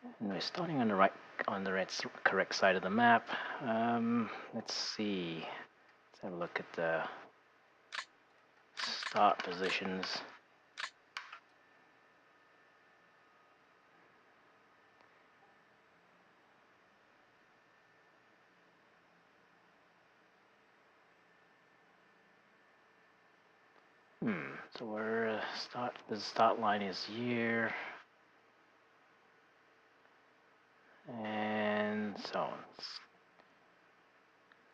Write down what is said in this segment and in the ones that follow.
And we're starting on the correct side of the map. Let's see. Let's have a look at the start positions. So we're the start line is here. And so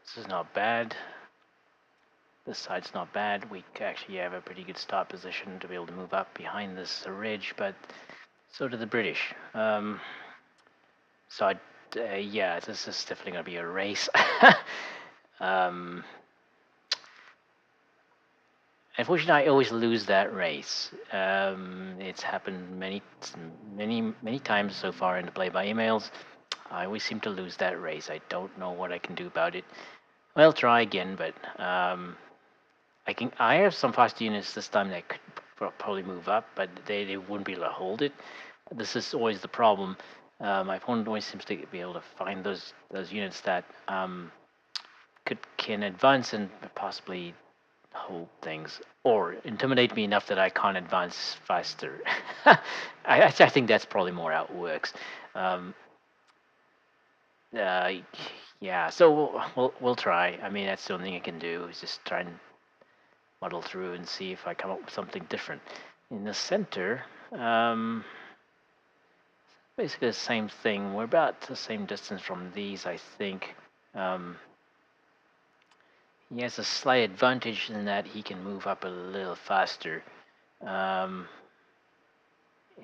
this is not bad. This side's not bad. We actually have a pretty good start position to be able to move up behind this ridge, but so do the British. Yeah, this is definitely going to be a race. Unfortunately, I always lose that race. It's happened many times so far in the play-by emails. I always seem to lose that race. I don't know what I can do about it. I'll try again, but I have some fast units this time that could probably move up, but they wouldn't be able to hold it. This is always the problem. My opponent always seems to be able to find those units that can advance and possibly hold things, or intimidate me enough that I can't advance faster. I think that's probably more how it works. Yeah, so we'll try. I mean, that's the only thing I can do is just try and muddle through and see if I come up with something different. In the center, basically the same thing. We're about the same distance from these, I think. He has a slight advantage in that he can move up a little faster. If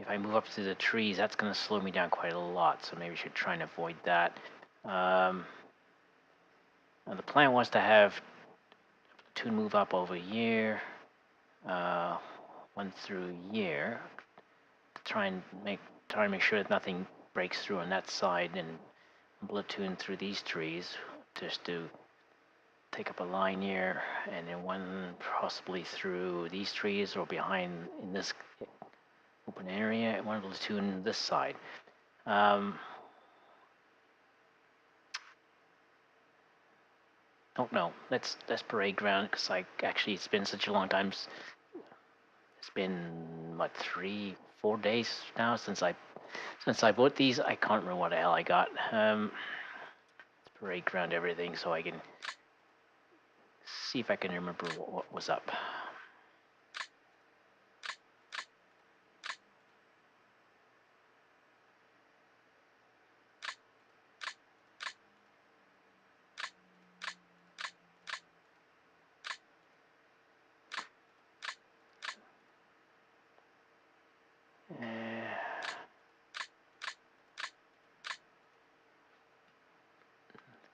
I move up to the trees, that's going to slow me down quite a lot, so maybe I should try and avoid that. Now the plan was to have two move up over here, one through here, to try and make sure that nothing breaks through on that side, and platoon through these trees, just to take up a line here, and then one possibly through these trees or behind in this open area, and one platoon this side. Don't know. Let's parade ground, because it's been such a long time. It's been what, 3-4 days now since I bought these. I can't remember what the hell I got. Let's parade ground everything so I can see if I can remember what was up.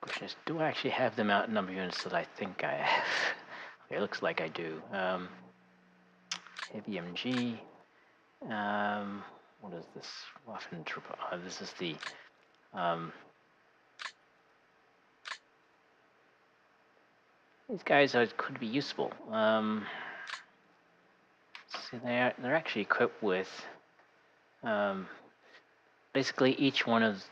The question is, do I actually have the number of units that I think I have? Okay, it looks like I do. Heavy MG. What is this? Waffen Trooper. This is the these guys could be useful. See, they're actually equipped with basically each one of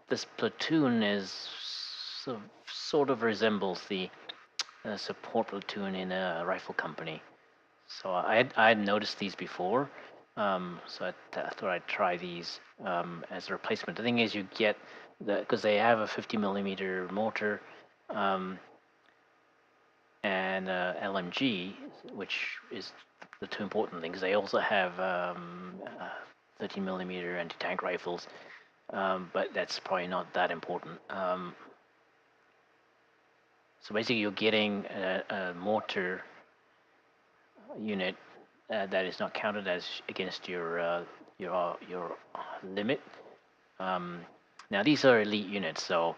this platoon is sort of resembles the support platoon in a rifle company. So I had noticed these before, so I thought I'd try these as a replacement. The thing is, you get because they have a 50mm mortar and LMG, which is the two important things. They also have 13mm anti-tank rifles, but that's probably not that important. So basically, you're getting a mortar unit that is not counted as against your limit. Now these are elite units, so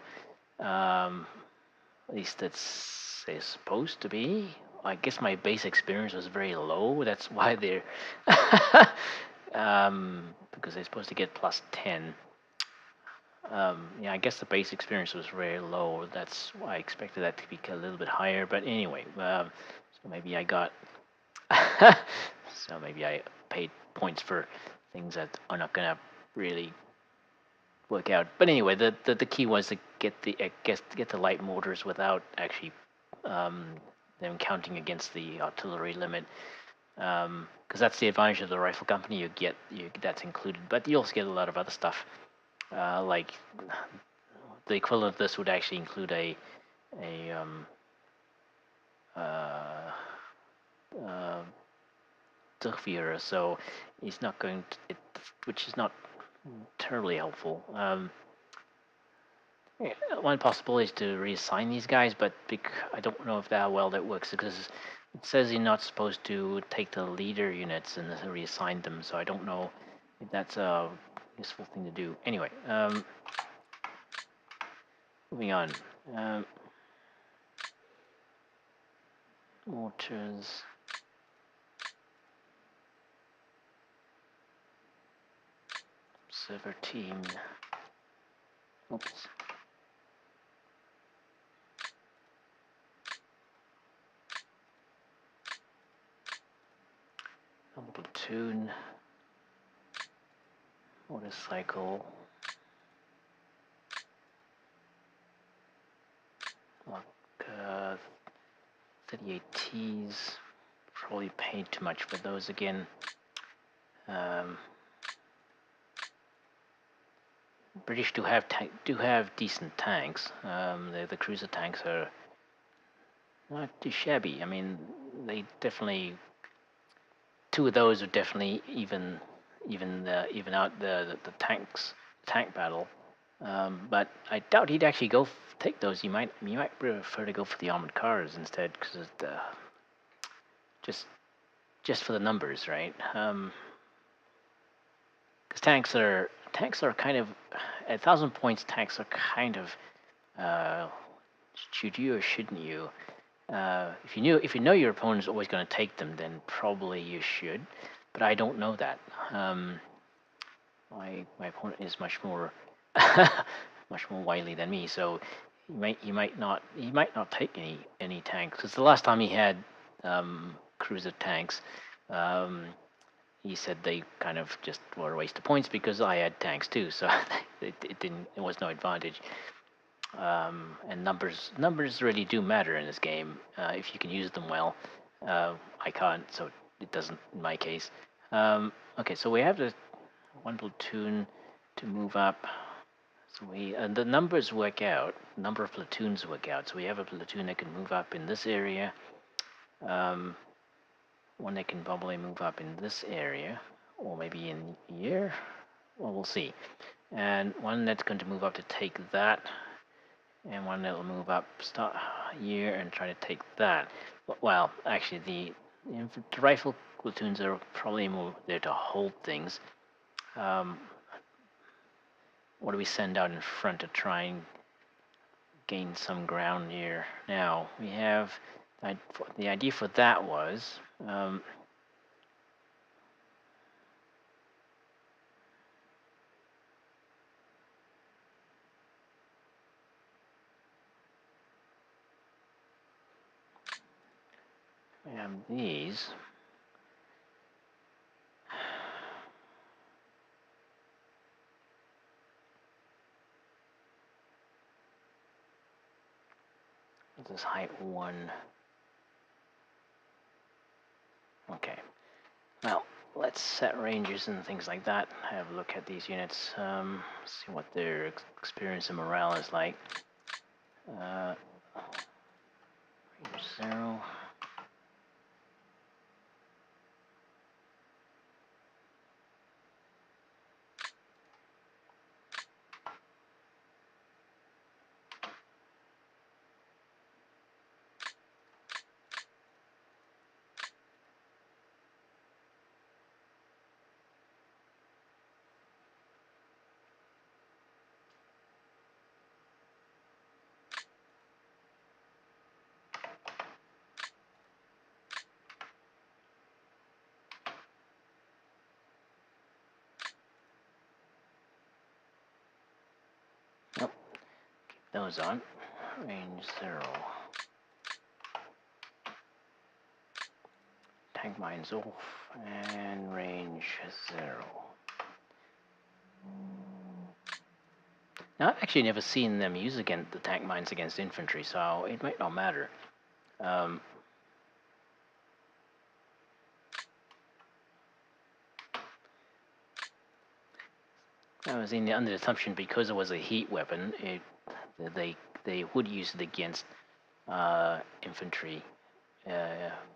at least that's supposed to be. I guess my base experience was very low. That's why they're because they're supposed to get +10. Yeah, I guess the base experience was very low. That's why I expected that to be a little bit higher. But anyway, so maybe I got so maybe I paid points for things that are not gonna really work out. But anyway, the key was to get the light mortars without actually them counting against the artillery limit. Because that's the advantage of the rifle company. That's included, but you also get a lot of other stuff. Like the equivalent of this would actually include a Durchführer, so he's not going to, which is not terribly helpful. One possibility is to reassign these guys, but I don't know if that works because it says you're not supposed to take the leader units and reassign them, so I don't know if that's a useful thing to do. Anyway, moving on. Mortars. Server team. Oops. Platoon. Motorcycle. 38Ts. Probably paid too much for those again. British do have decent tanks. The cruiser tanks are not too shabby. I mean, they definitely, two of those would definitely even out the tank battle. But I doubt he'd actually take those. You might prefer to go for the armored cars instead, because just for the numbers, right? Because tanks are kind of 1,000 points. Tanks are kind of should you or shouldn't you? If you know your opponent is always going to take them, then probably you should. But I don't know that. My opponent is much more much more wily than me, so he might not take any tanks. Because the last time he had cruiser tanks, he said they kind of just were a waste of points because I had tanks too, so it was no advantage. And numbers really do matter in this game if you can use them well. I can't, so it doesn't in my case. Okay, so we have the one platoon to move up. So the numbers work out. Number of platoons work out. So we have a platoon that can move up in this area. One that can probably move up in this area, or maybe in here. Well, we'll see. And one that's going to move up to take that, and one that will move up, start here, and try to take that. Well, actually, the rifle platoons are probably more there to hold things. What do we send out in front to try and gain some ground here? Now, we have the idea for that was we have these. This is height 1. Okay. Well, let's set ranges and things like that. Have a look at these units. See what their experience and morale is like. Range 0. Nope. Keep those on. Range 0. Tank mines off and range 0. Now, I've actually never seen them use against the tank mines against infantry, so it might not matter. Um, I was under the assumption because it was a heat weapon, they they would use it against infantry.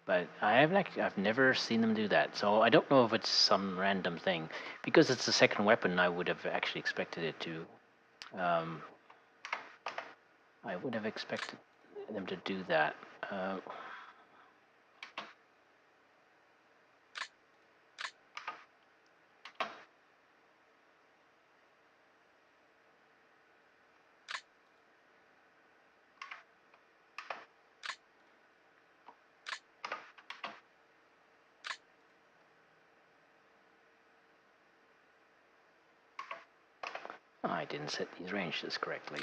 But I've never seen them do that, so I don't know if it's some random thing. Because it's the second weapon, I would have actually expected it to. Um, I would have expected them to do that. I didn't set these ranges correctly.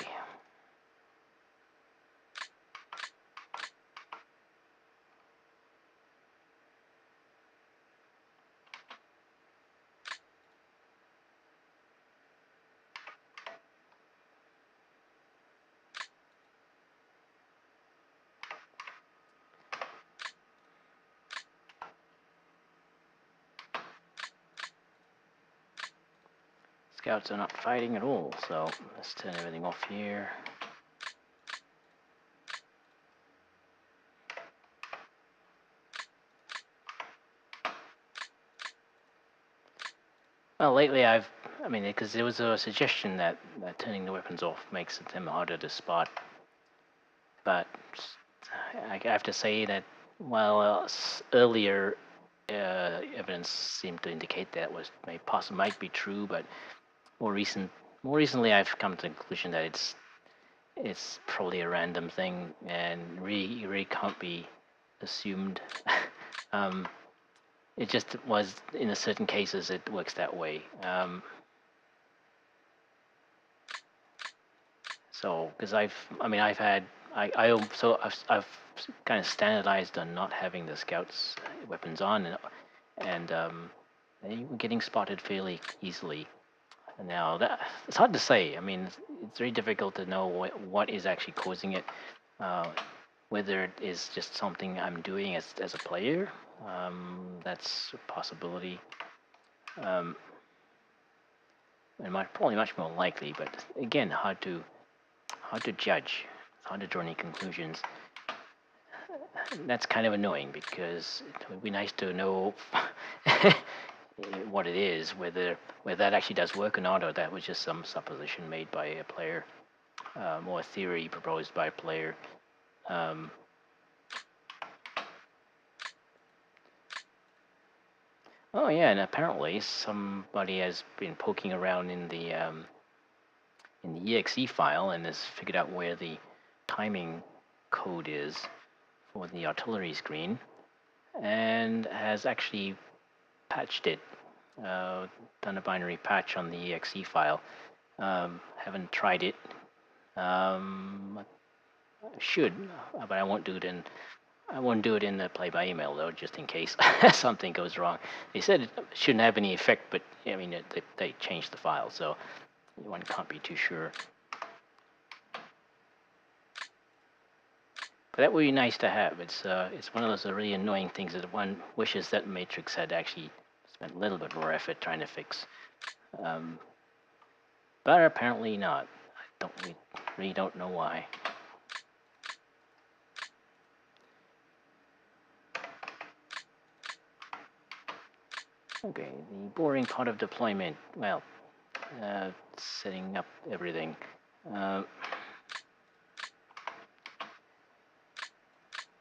Scouts are not fighting at all, so let's turn everything off here. Well, lately I mean, because there was a suggestion that turning the weapons off makes them harder to spot. But I have to say that while earlier evidence seemed to indicate that might be true, but more recently I've come to the conclusion that it's probably a random thing and really can't be assumed. It just was in certain cases it works that way. So because I've had I've kind of standardized on not having the scouts weapons on, and they were getting spotted fairly easily. Now that it's hard to say. I mean, it's very difficult to know what is actually causing it. Whether it is just something I'm doing as a player, that's a possibility. And probably much more likely, but again, hard to judge. It's hard to draw any conclusions. That's kind of annoying because it would be nice to know what it is, whether that actually does work or not, or that was just some supposition made by a player, or a theory proposed by a player. Oh yeah, and apparently somebody has been poking around in the exe file and has figured out where the timing code is for the artillery screen, and has actually patched it, done a binary patch on the exe file. Haven't tried it. I should, but I won't do it in. I won't do it in the play by email though, just in case something goes wrong. They said it shouldn't have any effect, but I mean they changed the file, so one can't be too sure. But that would be nice to have. It's one of those really annoying things that one wishes that Matrix had actually spent a little bit more effort trying to fix. But apparently not. We really don't know why. Okay, the boring part of deployment. Well, setting up everything. The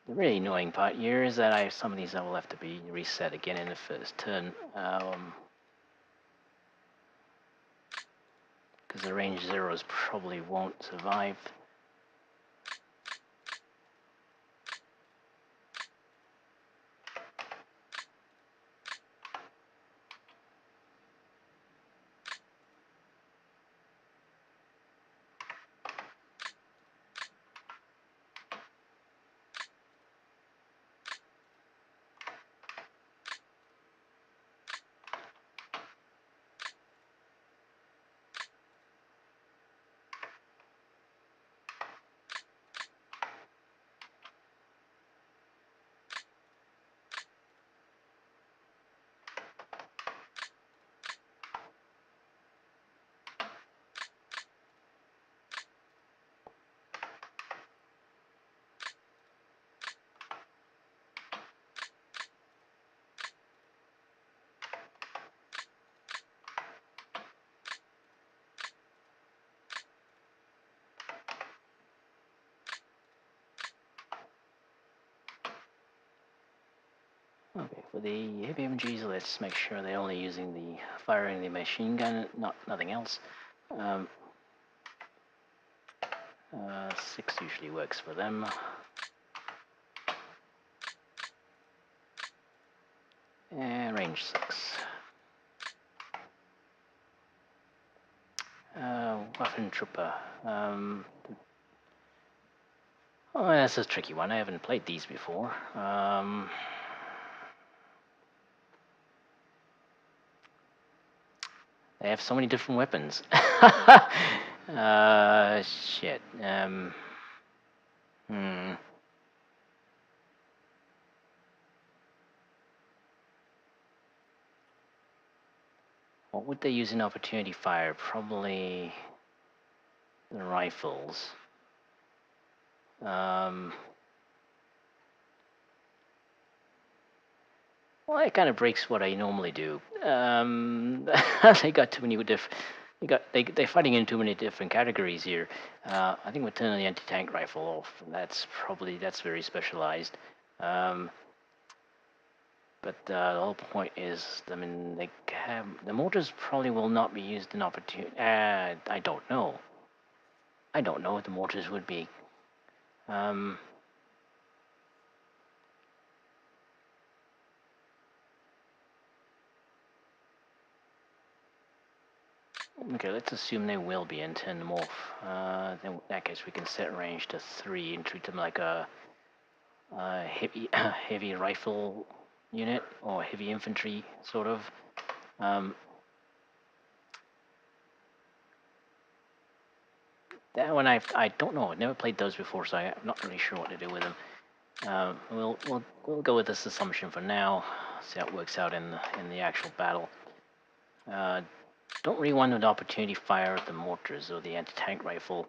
really annoying part here is that some of these will have to be reset again in the first turn. Because the range zeros probably won't survive. For the heavy MGs, let's make sure they're only using the firing the machine gun, nothing else. 6 usually works for them. And range 6. Weapon trooper. Oh, that's a tricky one. I haven't played these before. They have so many different weapons. Shit. What would they use in opportunity fire? Probably the rifles. Well, it kind of breaks what I normally do. They got too many they're fighting in too many different categories here. I think we're turning the anti-tank rifle off. That's very specialized. But the whole point is, I mean, the mortars probably will not be used in opportunity. I don't know. I don't know what the mortars would be. Okay, let's assume they will be and turn them off. Then in that case, we can set range to 3 and treat them like a heavy rifle unit or heavy infantry sort of. That one I don't know. I've never played those before, so I'm not really sure what to do with them. We'll go with this assumption for now. See how it works out in the actual battle. Don't really want an opportunity fire at the mortars or the anti-tank rifle.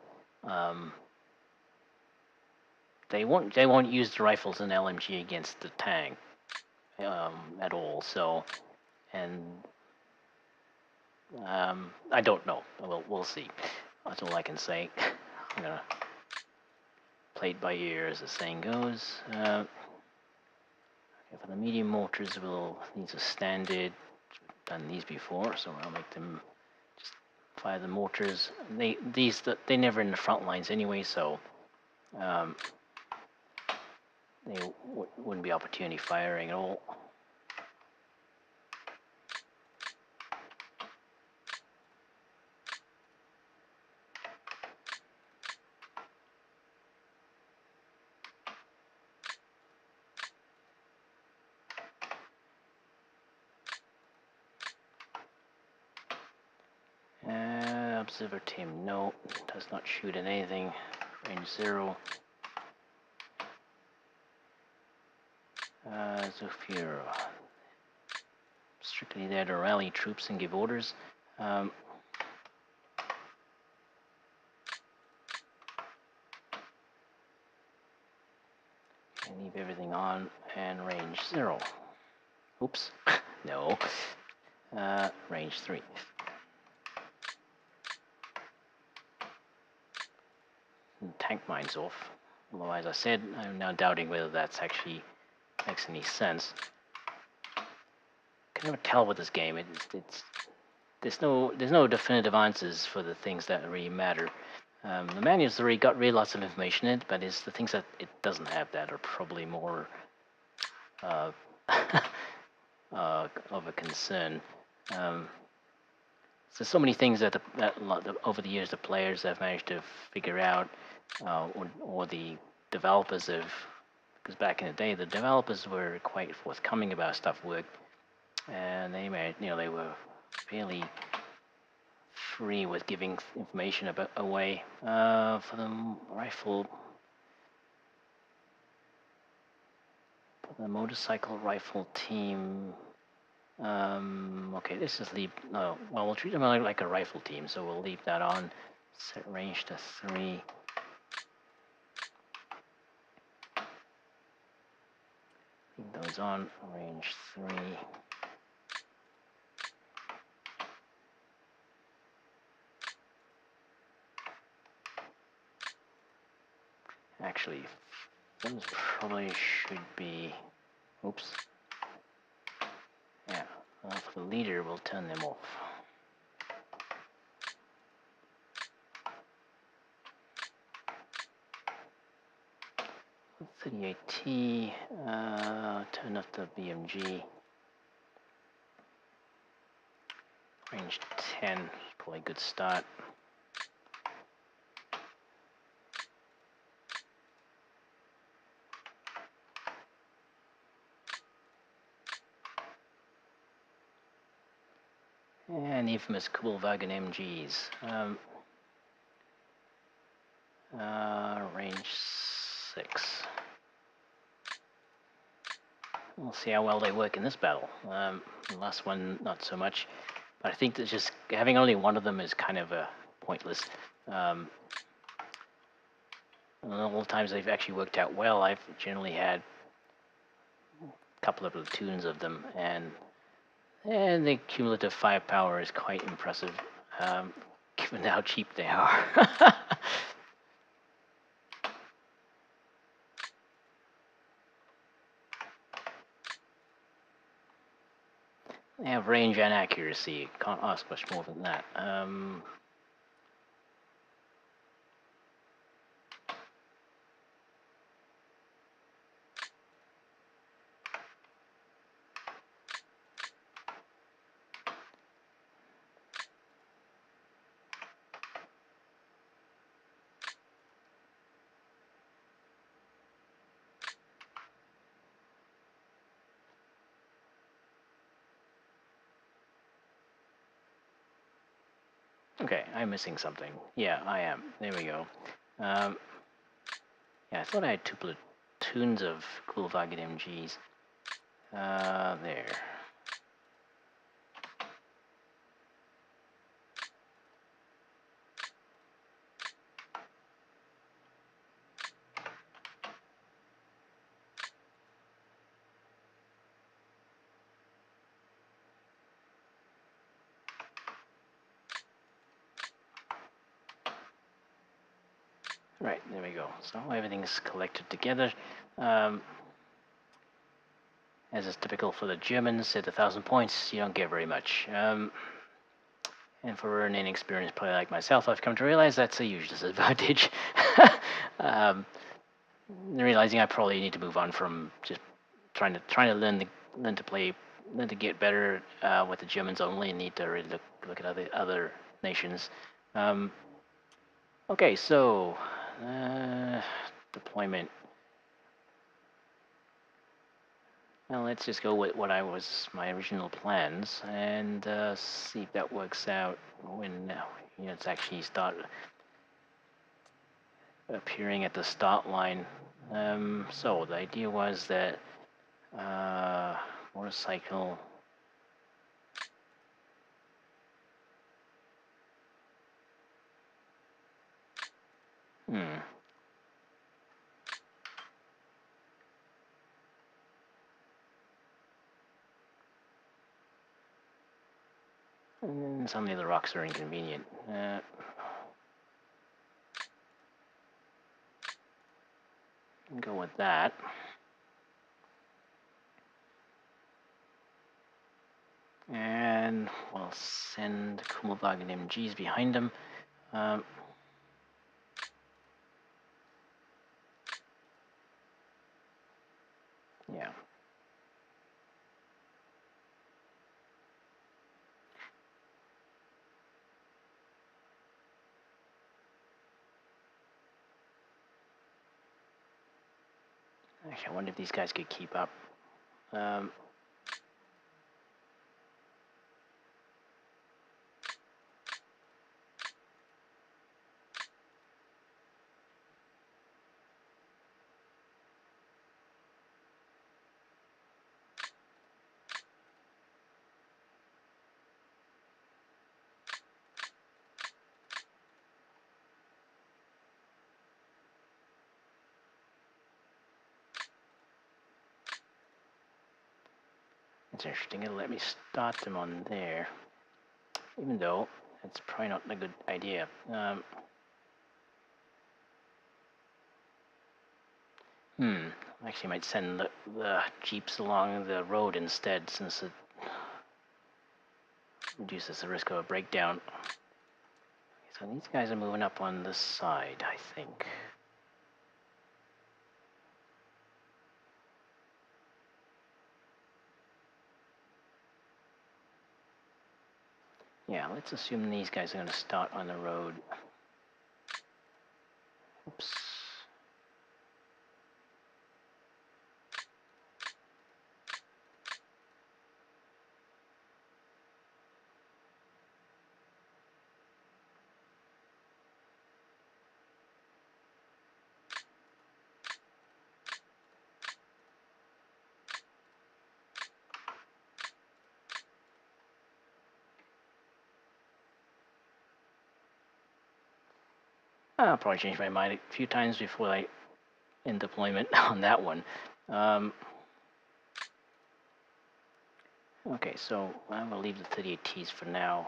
They won't use the rifles and LMG against the tank at all. So, and I don't know. We'll see. That's all I can say. I'm gonna play it by ear, as the saying goes. Okay, for the medium mortars, these are standard. Done these before, so I'll make them just fire the mortars. They're never in the front lines anyway, so they wouldn't be opportunity firing at all. Observer team, no, does not shoot at anything. Range 0. Zofir, strictly there to rally troops and give orders. Leave everything on and range 0. Oops, no. Range 3. Tank mines off. Although, as I said, I'm now doubting whether that's actually makes any sense. Can never tell with this game. There's no definitive answers for the things that really matter. The manual's already got really lots of information in it, but it's the things that it doesn't have that are probably more of a concern. So many things that over the years the players have managed to figure out, or the developers have, because back in the day the developers were quite forthcoming about stuff worked, and they were fairly free with giving information away. For the rifle, for the motorcycle rifle team. Okay, let's just leave. No, well, we'll treat them like a rifle team, so we'll leave that on. Set range to 3. Leave those on. Range 3. Actually, those probably should be. Oops. For the leader, we'll turn them off. 38T, turn off the BMG. Range 10, probably a good start. And the infamous Kugelwagen MGs. Range 6. We'll see how well they work in this battle. The last one, not so much. But I think that just having only one of them is kind of pointless. And all the times they've actually worked out well, I've generally had a couple of platoons of them, and the cumulative firepower is quite impressive, given how cheap they are. They have range and accuracy. Can't ask much more than that. Okay, I'm missing something. Yeah, I am. There we go. Yeah, I thought I had 2 platoons of Kugelwagen MGs. There. Right, there we go. So everything's collected together. As is typical for the Germans, at 1,000 points, you don't get very much. And for an inexperienced player like myself, I've come to realize that's a huge disadvantage. Realizing I probably need to move on from just trying to learn to get better with the Germans only, and need to really look at other nations. Okay, so deployment. Well, let's just go with what my original plans, and see if that works out when units actually start appearing at the start line. So the idea was that motorcycle. And some of the other rocks are inconvenient. Go with that. And we'll send Kugelwagen MGs behind them. Yeah. Actually, I wonder if these guys could keep up. It's interesting. It'll let me start them on there, even though it's probably not a good idea. Actually might send the jeeps along the road instead, since reduces the risk of a breakdown. So these guys are moving up on this side, I think. Yeah, let's assume these guys are going to start on the road. Oops. I'll probably change my mind a few times before I end deployment on that one. Okay, so I'm going to leave the 38Ts for now.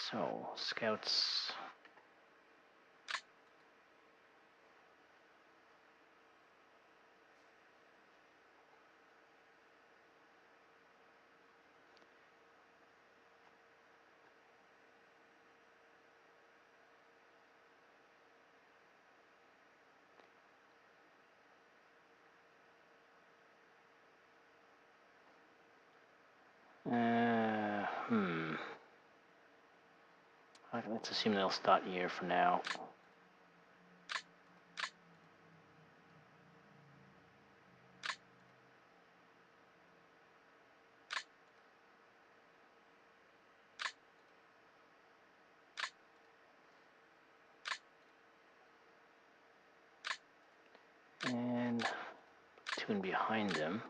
So, scouts. Okay, let's assume they'll start here for now. And tune behind them.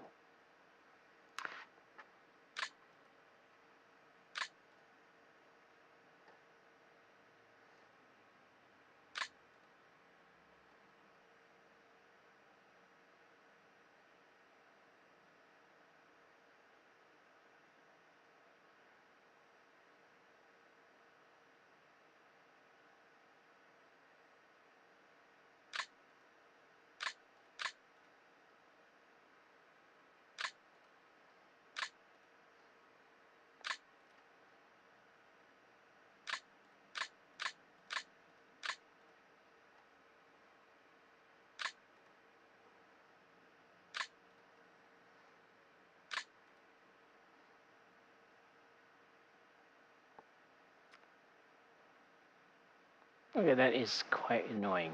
Okay, that is quite annoying.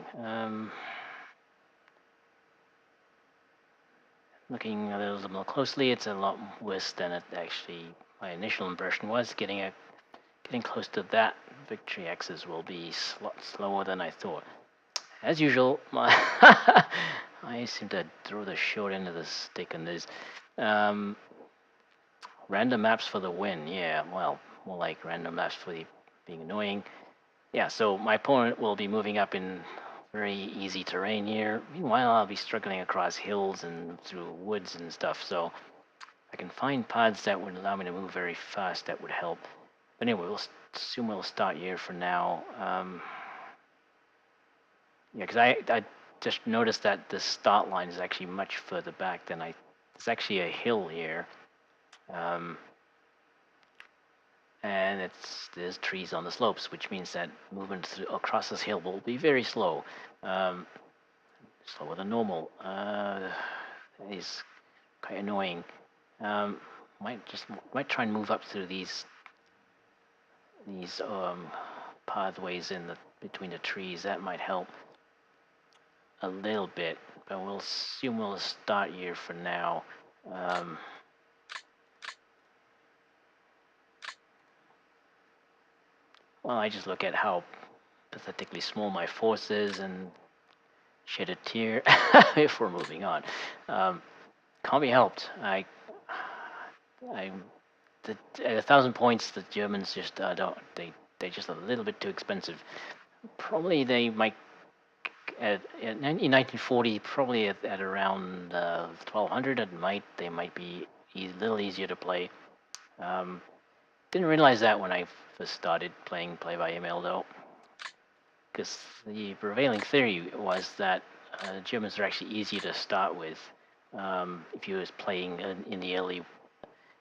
Looking a little more closely, it's a lot worse than it actually my initial impression was. Getting close to that victory hexes will be a lot slower than I thought. As usual, I seem to throw the short end of the stick on this. Random maps for the win. Yeah, well, more like random maps for being annoying. Yeah, so my opponent will be moving up in very easy terrain here. Meanwhile, I'll be struggling across hills and through woods and stuff. So I can find paths that would allow me to move very fast. That would help. But anyway, we'll assume we'll start here for now. Yeah, because I just noticed that the start line is actually much further back than It's actually a hill here. And there's trees on the slopes, which means that movement across this hill will be very slow, slower than normal. That is quite annoying. Might try and move up through these pathways between the trees. That might help a little bit, but we'll assume we'll start here for now. Well, I just look at how pathetically small my force is and shed a tear before moving on. Can't be helped. At 1,000 points, the Germans just don't. They're just a little bit too expensive. Probably they might in 1940, probably at around 1,200. They might be a little easier to play. Didn't realize that when I first started playing play-by-email though, because the prevailing theory was that Germans are actually easier to start with if you was playing in the early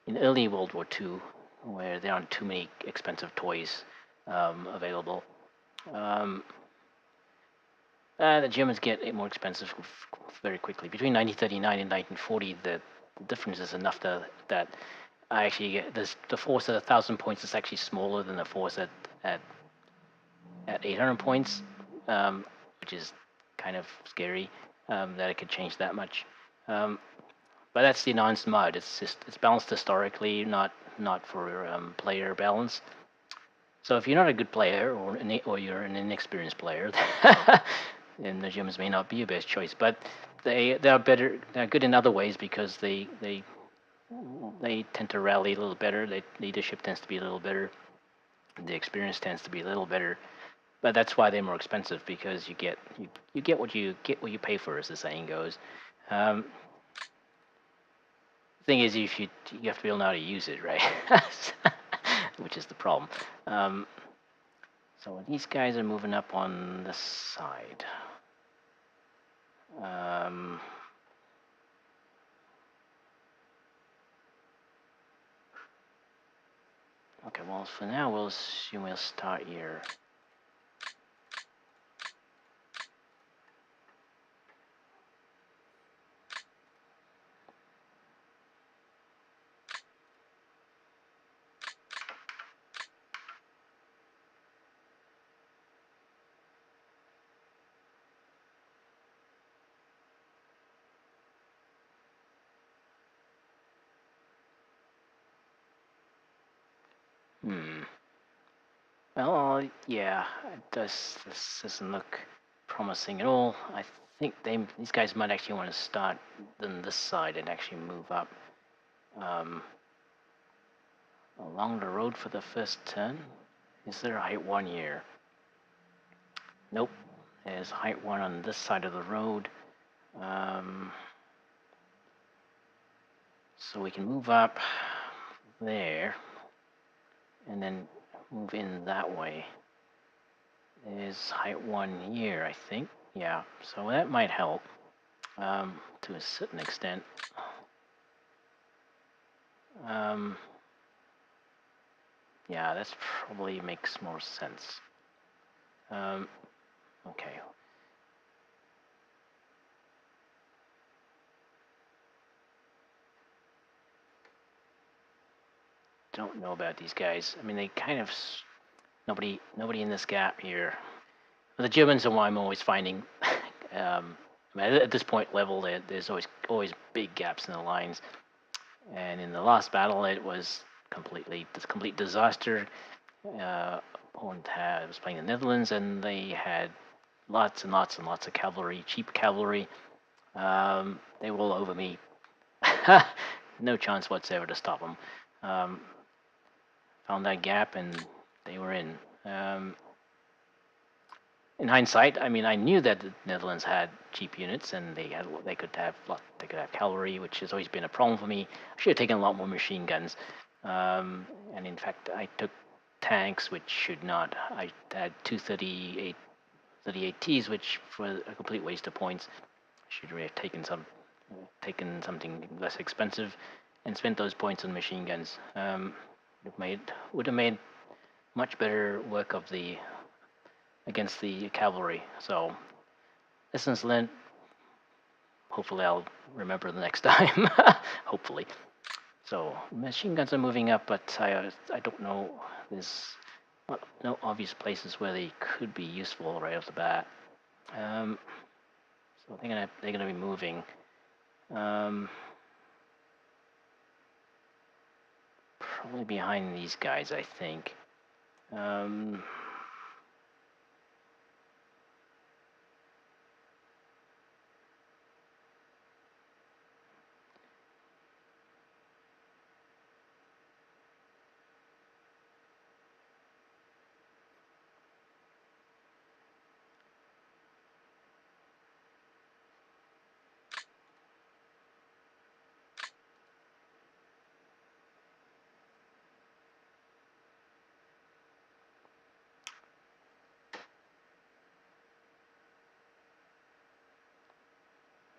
in early World War II, where there aren't too many expensive toys available. Um, the Germans get more expensive very quickly. Between 1939 and 1940, the difference is enough that I actually get the force at 1,000 points is actually smaller than the force at, at 800 points, which is kind of scary that it could change that much. But that's the announced mod. It's just it's balanced historically, not for player balance. So if you're not a good player or you're an inexperienced player, then the Germans may not be your best choice. But they're better. They're good in other ways because they tend to rally a little better. The leadership tends to be a little better. The experience tends to be a little better. But that's why they're more expensive because you get what you pay for, as the saying goes. Um, thing is, if you have to be able to know how to use it, right? Which is the problem. So these guys are moving up on this side. Okay, well, for now, we'll assume we'll start here. Well, yeah, this doesn't look promising at all. I think these guys might actually want to start on this side and actually move up along the road for the first turn. Is there a height 1 here? Nope. There's height 1 on this side of the road. So we can move up there and then move in that way. There's height 1 here, I think. Yeah, so that might help to a certain extent. Yeah, that probably makes more sense. Okay. Don't know about these guys. I mean, they kind of nobody in this gap here. The Germans are what I'm always finding. I mean, at this point level, there's always big gaps in the lines. And in the last battle, it was complete disaster. Poland was playing the Netherlands, and they had lots and lots and lots of cavalry, cheap cavalry. They were all over me. No chance whatsoever to stop them. Found that gap, and they were in. In hindsight, I mean, I knew that the Netherlands had cheap units, and they could have cavalry, which has always been a problem for me. I should have taken a lot more machine guns, and in fact, I took tanks, which should not. I had two 38Ts, which for a complete waste of points. I should really have taken something less expensive, and spent those points on machine guns. Would have made much better work of against the cavalry. So, lessons learned. Hopefully, I'll remember the next time. Hopefully. So, machine guns are moving up, but I don't know. There's no obvious places where they could be useful right off the bat. So they're gonna be moving. Probably behind these guys, I think.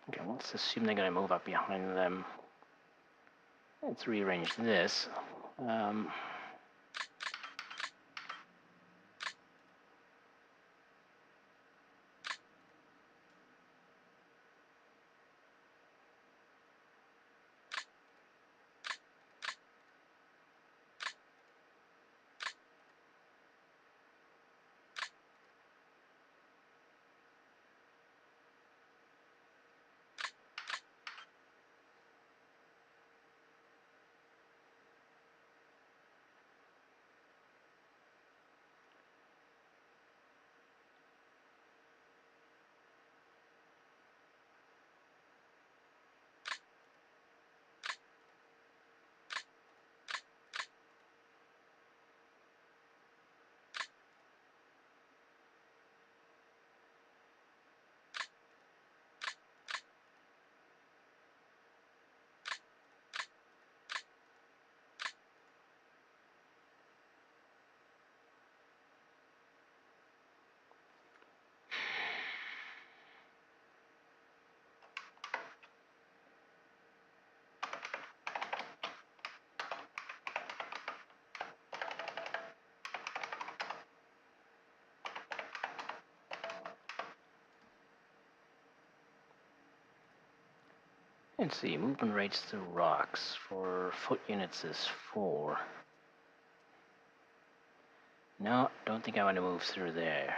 Okay, let's assume they're gonna move up behind them. Let's rearrange this. Let's see, movement rates through rocks. For foot units is 4. No, don't think I want to move through there.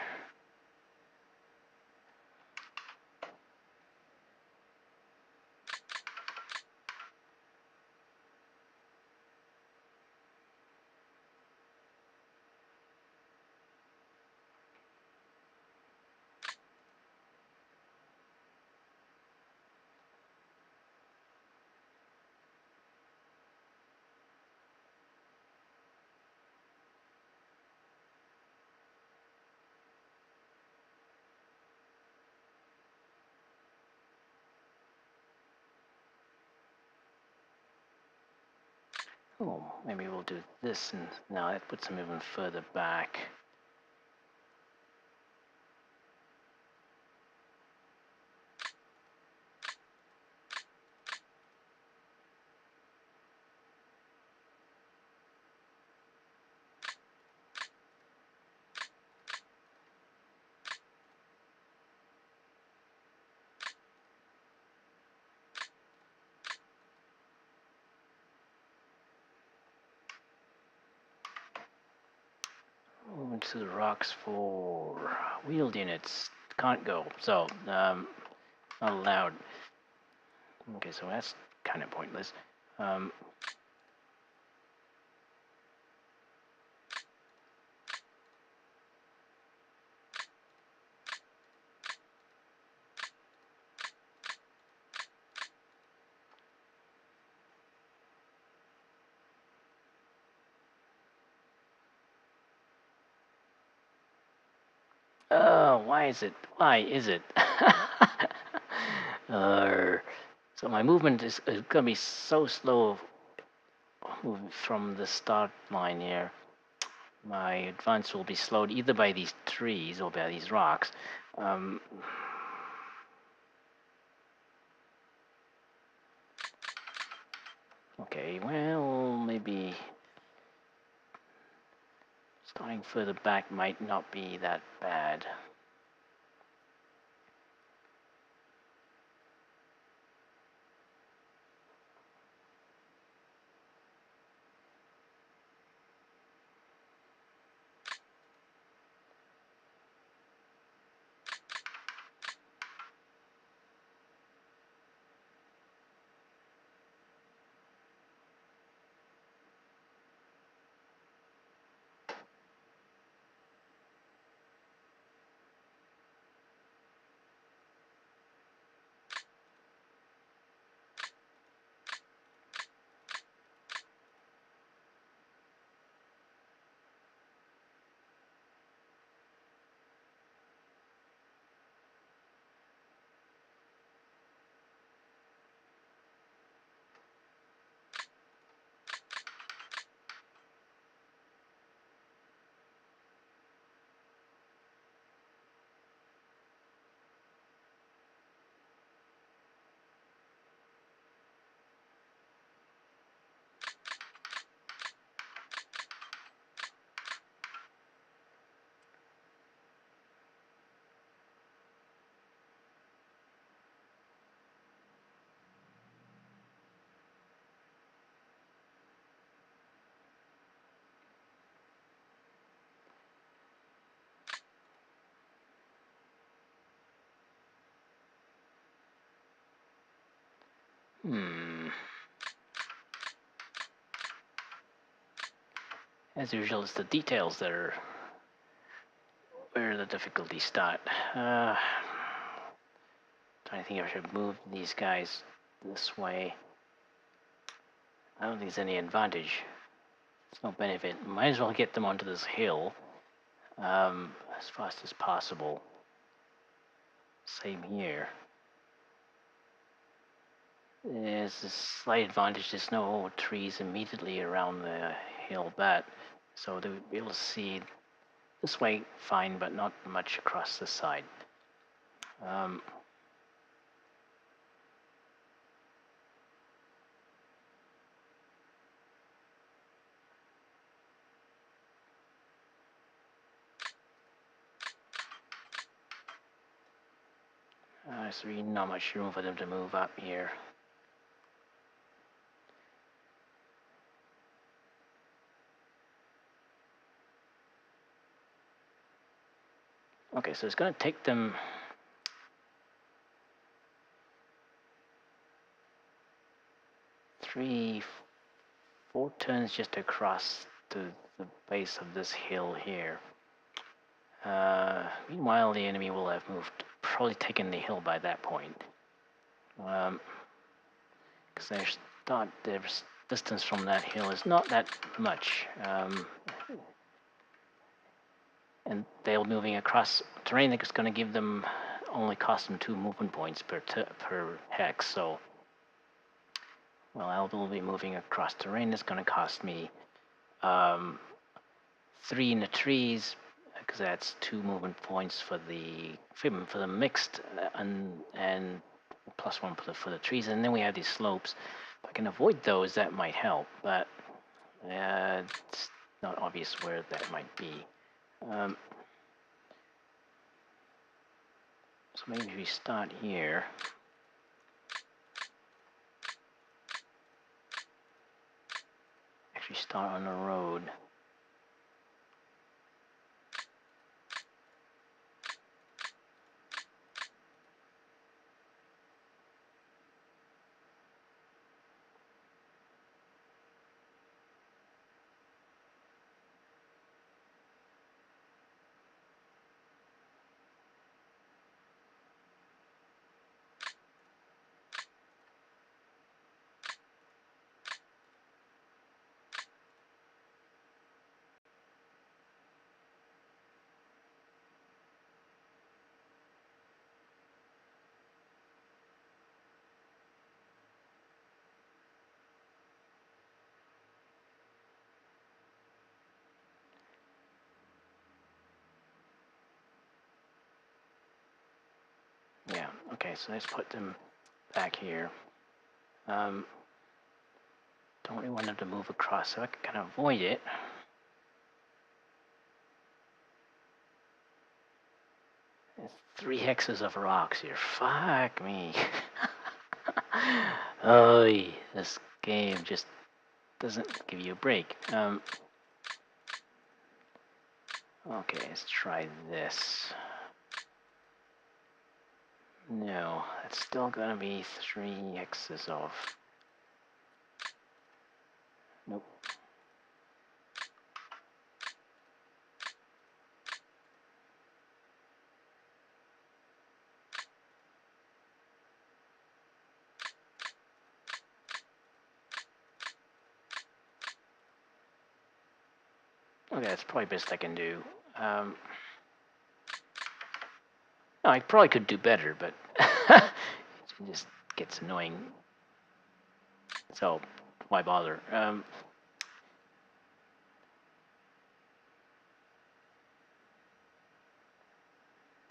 Oh, maybe we'll do this, and now that puts them even further back. Moving to the rocks for wheeled units. Can't go, so not allowed. Okay, so that's kind of pointless. Oh, why is it? Why is it? So my movement is gonna be so slow moving from the start line here. My advance will be slowed either by these trees or by these rocks. Okay, well, maybe starting further back might not be that bad. As usual, it's the details that are where the difficulties start. Trying to think if I should move these guys this way. I don't think there's any advantage. There's no benefit. Might as well get them onto this hill as fast as possible. Same here. There's a slight advantage. There's no trees immediately around the hill, but so they'll be able to see this way fine, but not much across this side. There's really not much room for them to move up here. Okay, so it's going to take them 3, 4 turns just across to the base of this hill here. Meanwhile, the enemy will have moved, probably taken the hill by that point. Because their distance from that hill is not that much. And they're moving across terrain that's going to give them, only cost them 2 movement points per hex. So, well, I will be moving across terrain that's going to cost me 3 in the trees, because that's 2 movement points for the mixed, and +1 for the trees. And then we have these slopes. If I can avoid those, that might help, but it's not obvious where that might be. So maybe we start here. Actually start on the road. Yeah, okay, so let's put them back here. Don't really want them to move across, so I can kind of avoid it. There's 3 hexes of rocks here. Fuck me. Oh, this game just doesn't give you a break. Okay, let's try this. No, that's still gonna be 3 hexes off. Nope. Okay, that's probably best I can do. No, I probably could do better, but it just gets annoying. So, why bother?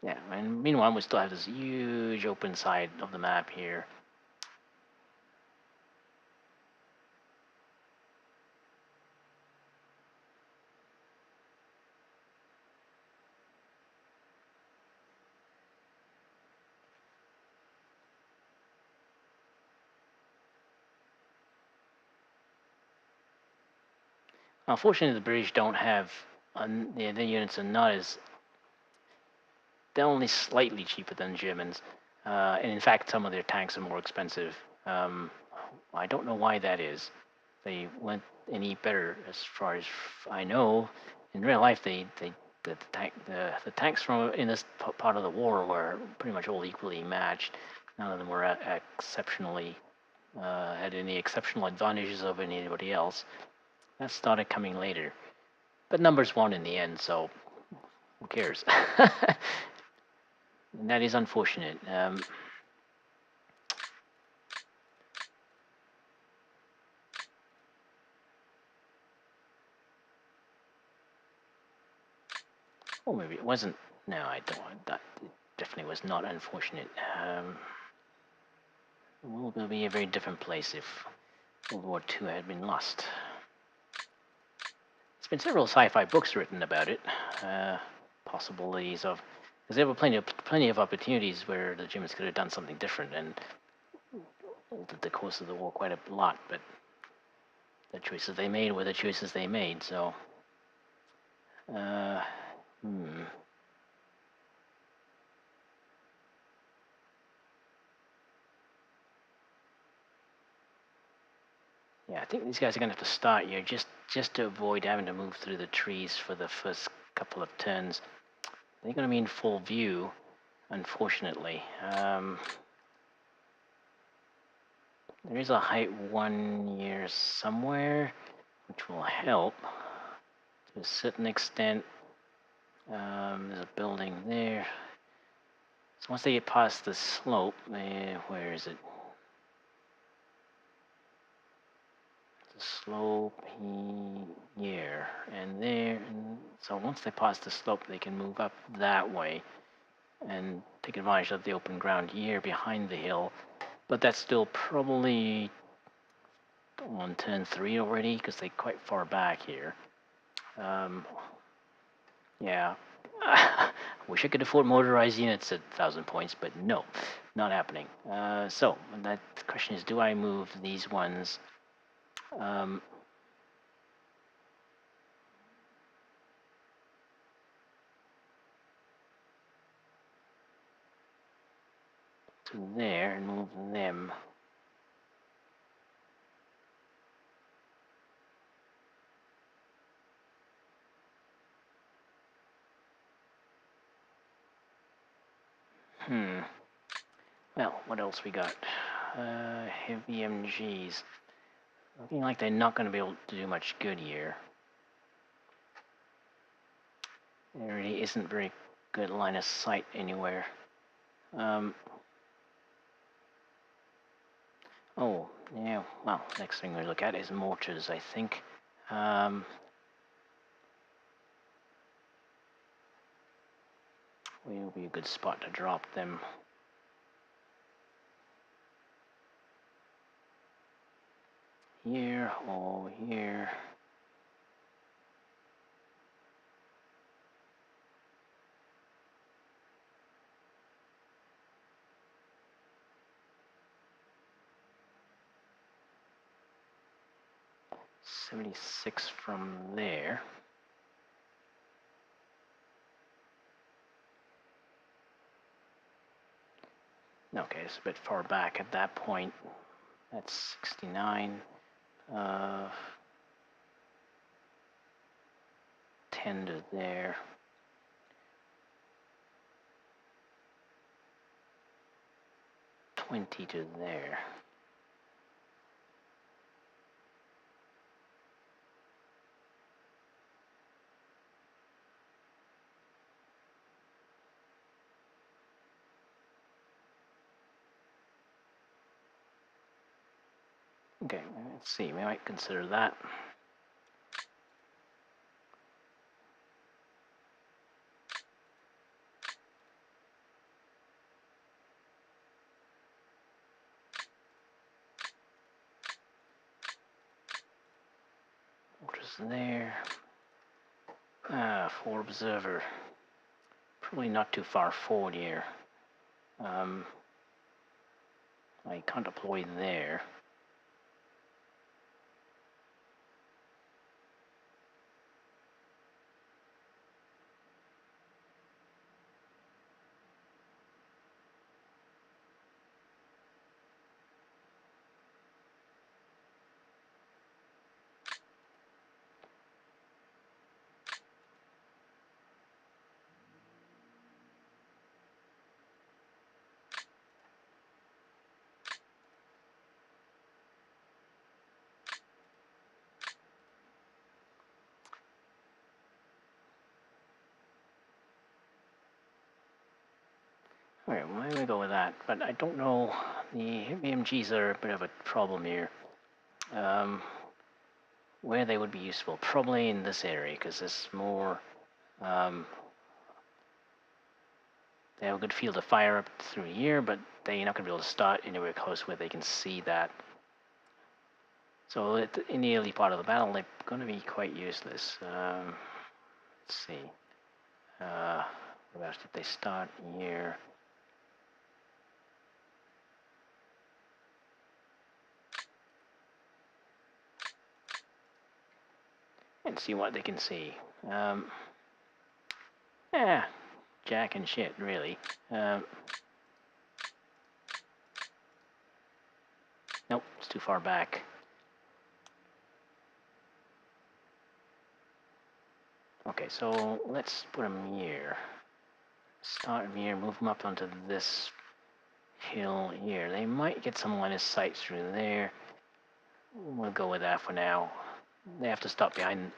Yeah, and meanwhile, we still have this huge open side of the map here. Unfortunately, the British don't have, the units are not as, they're only slightly cheaper than Germans. And in fact, some of their tanks are more expensive. I don't know why that is. They weren't any better as far as I know. In real life, the tanks from in this part of the war were pretty much all equally matched. None of them were exceptionally had any exceptional advantages over anybody else. That started coming later, but numbers won in the end, so who cares? And that is unfortunate. Or maybe it wasn't. No, I don't. That definitely was not unfortunate. The world would be a very different place if World War II had been lost. There's been several sci-fi books written about it. Possibilities of, because there were plenty of opportunities where the Germans could have done something different and altered the course of the war quite a lot, but the choices they made were the choices they made. So, Yeah, I think these guys are going to have to start here just to avoid having to move through the trees for the first couple of turns. They're going to be in full view, unfortunately. There is a height 1 year somewhere, which will help to a certain extent. There's a building there. So once they get past the slope, where is it? The slope here and there. And so once they pass the slope, they can move up that way and take advantage of the open ground here behind the hill. But that's still probably on turn 3 already, because they're quite far back here. Yeah. I wish I could afford motorized units at 1,000 points, but no, not happening. So that question is, do I move these ones? To there and move them. Well, what else we got? Heavy MGs. Looking like they're not going to be able to do much good here. There really isn't very good line of sight anywhere. Oh, yeah, well, next thing we look at is mortars, I think. Where will be a good spot to drop them? Here or here? .76 from there. Okay, it's a bit far back at that point. That's 69. 10 to there. .20 to there. Okay, let's see, we might consider that. What is there? For observer. Probably not too far forward here. I can't deploy there. Alright, why don't we go with that? But I don't know. The BMGs are a bit of a problem here. Where they would be useful? Probably in this area, because there's more. They have a good field of fire up through here, but they're not going to be able to start anywhere close where they can see that. So in the early part of the battle, they're going to be quite useless. Let's see. Where else did they start here? And see what they can see. Yeah, jack and shit, really. Nope, it's too far back. Okay, so let's put them here. Start them here, move them up onto this hill here. They might get some line of sight through there. We'll go with that for now. They have to stop behind.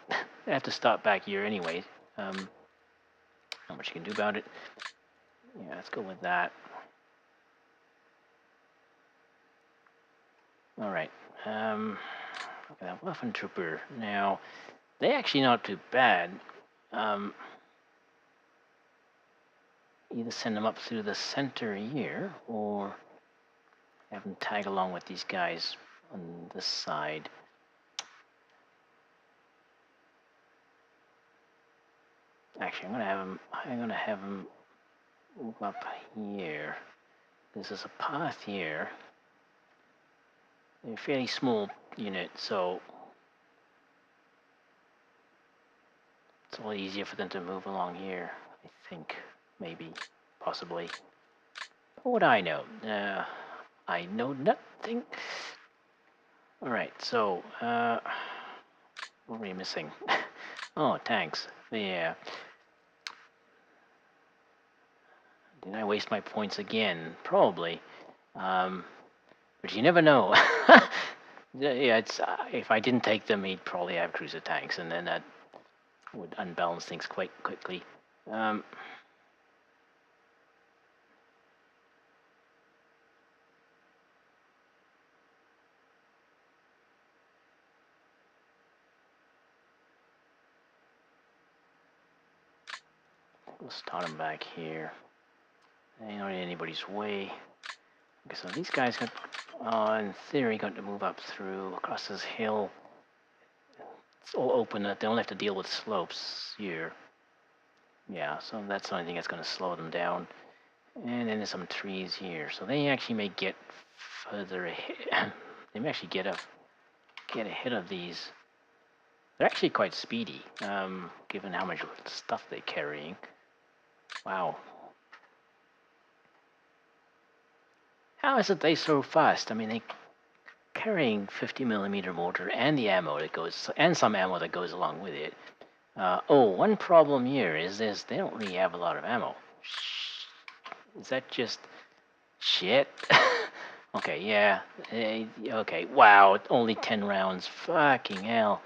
They have to stop back here anyway. Not much you can do about it. Yeah, let's go with that. All right. Okay, that Waffen Trooper. Now, they're actually not too bad. Either send them up through the center here, or have them tag along with these guys on this side. Actually, I'm gonna have them move up here. This is a path here. They're a fairly small unit, so it's a lot easier for them to move along here, I think. Maybe. Possibly. What would I know? I know nothing. Alright, so, what were we missing? Oh, tanks. Yeah. Did I waste my points again? Probably. But you never know. Yeah, it's if I didn't take them, he'd probably have cruiser tanks, and then that would unbalance things quite quickly. We'll start them back here. They ain't in anybody's way. Okay, so these guys got, in theory, got to move up through across this hill. It's all open. They only have to deal with slopes here. Yeah, so that's the only thing that's going to slow them down. And then there's some trees here, so they actually may get further ahead. They may actually get ahead of these. They're actually quite speedy, given how much stuff they're carrying. Wow. How is it they so fast? I mean, they carrying 50mm mortar and the ammo that goes, and some ammo that goes along with it. One problem here is this: they don't really have a lot of ammo. Is that just shit? Okay, yeah. Okay, wow, only 10 rounds. Fucking hell.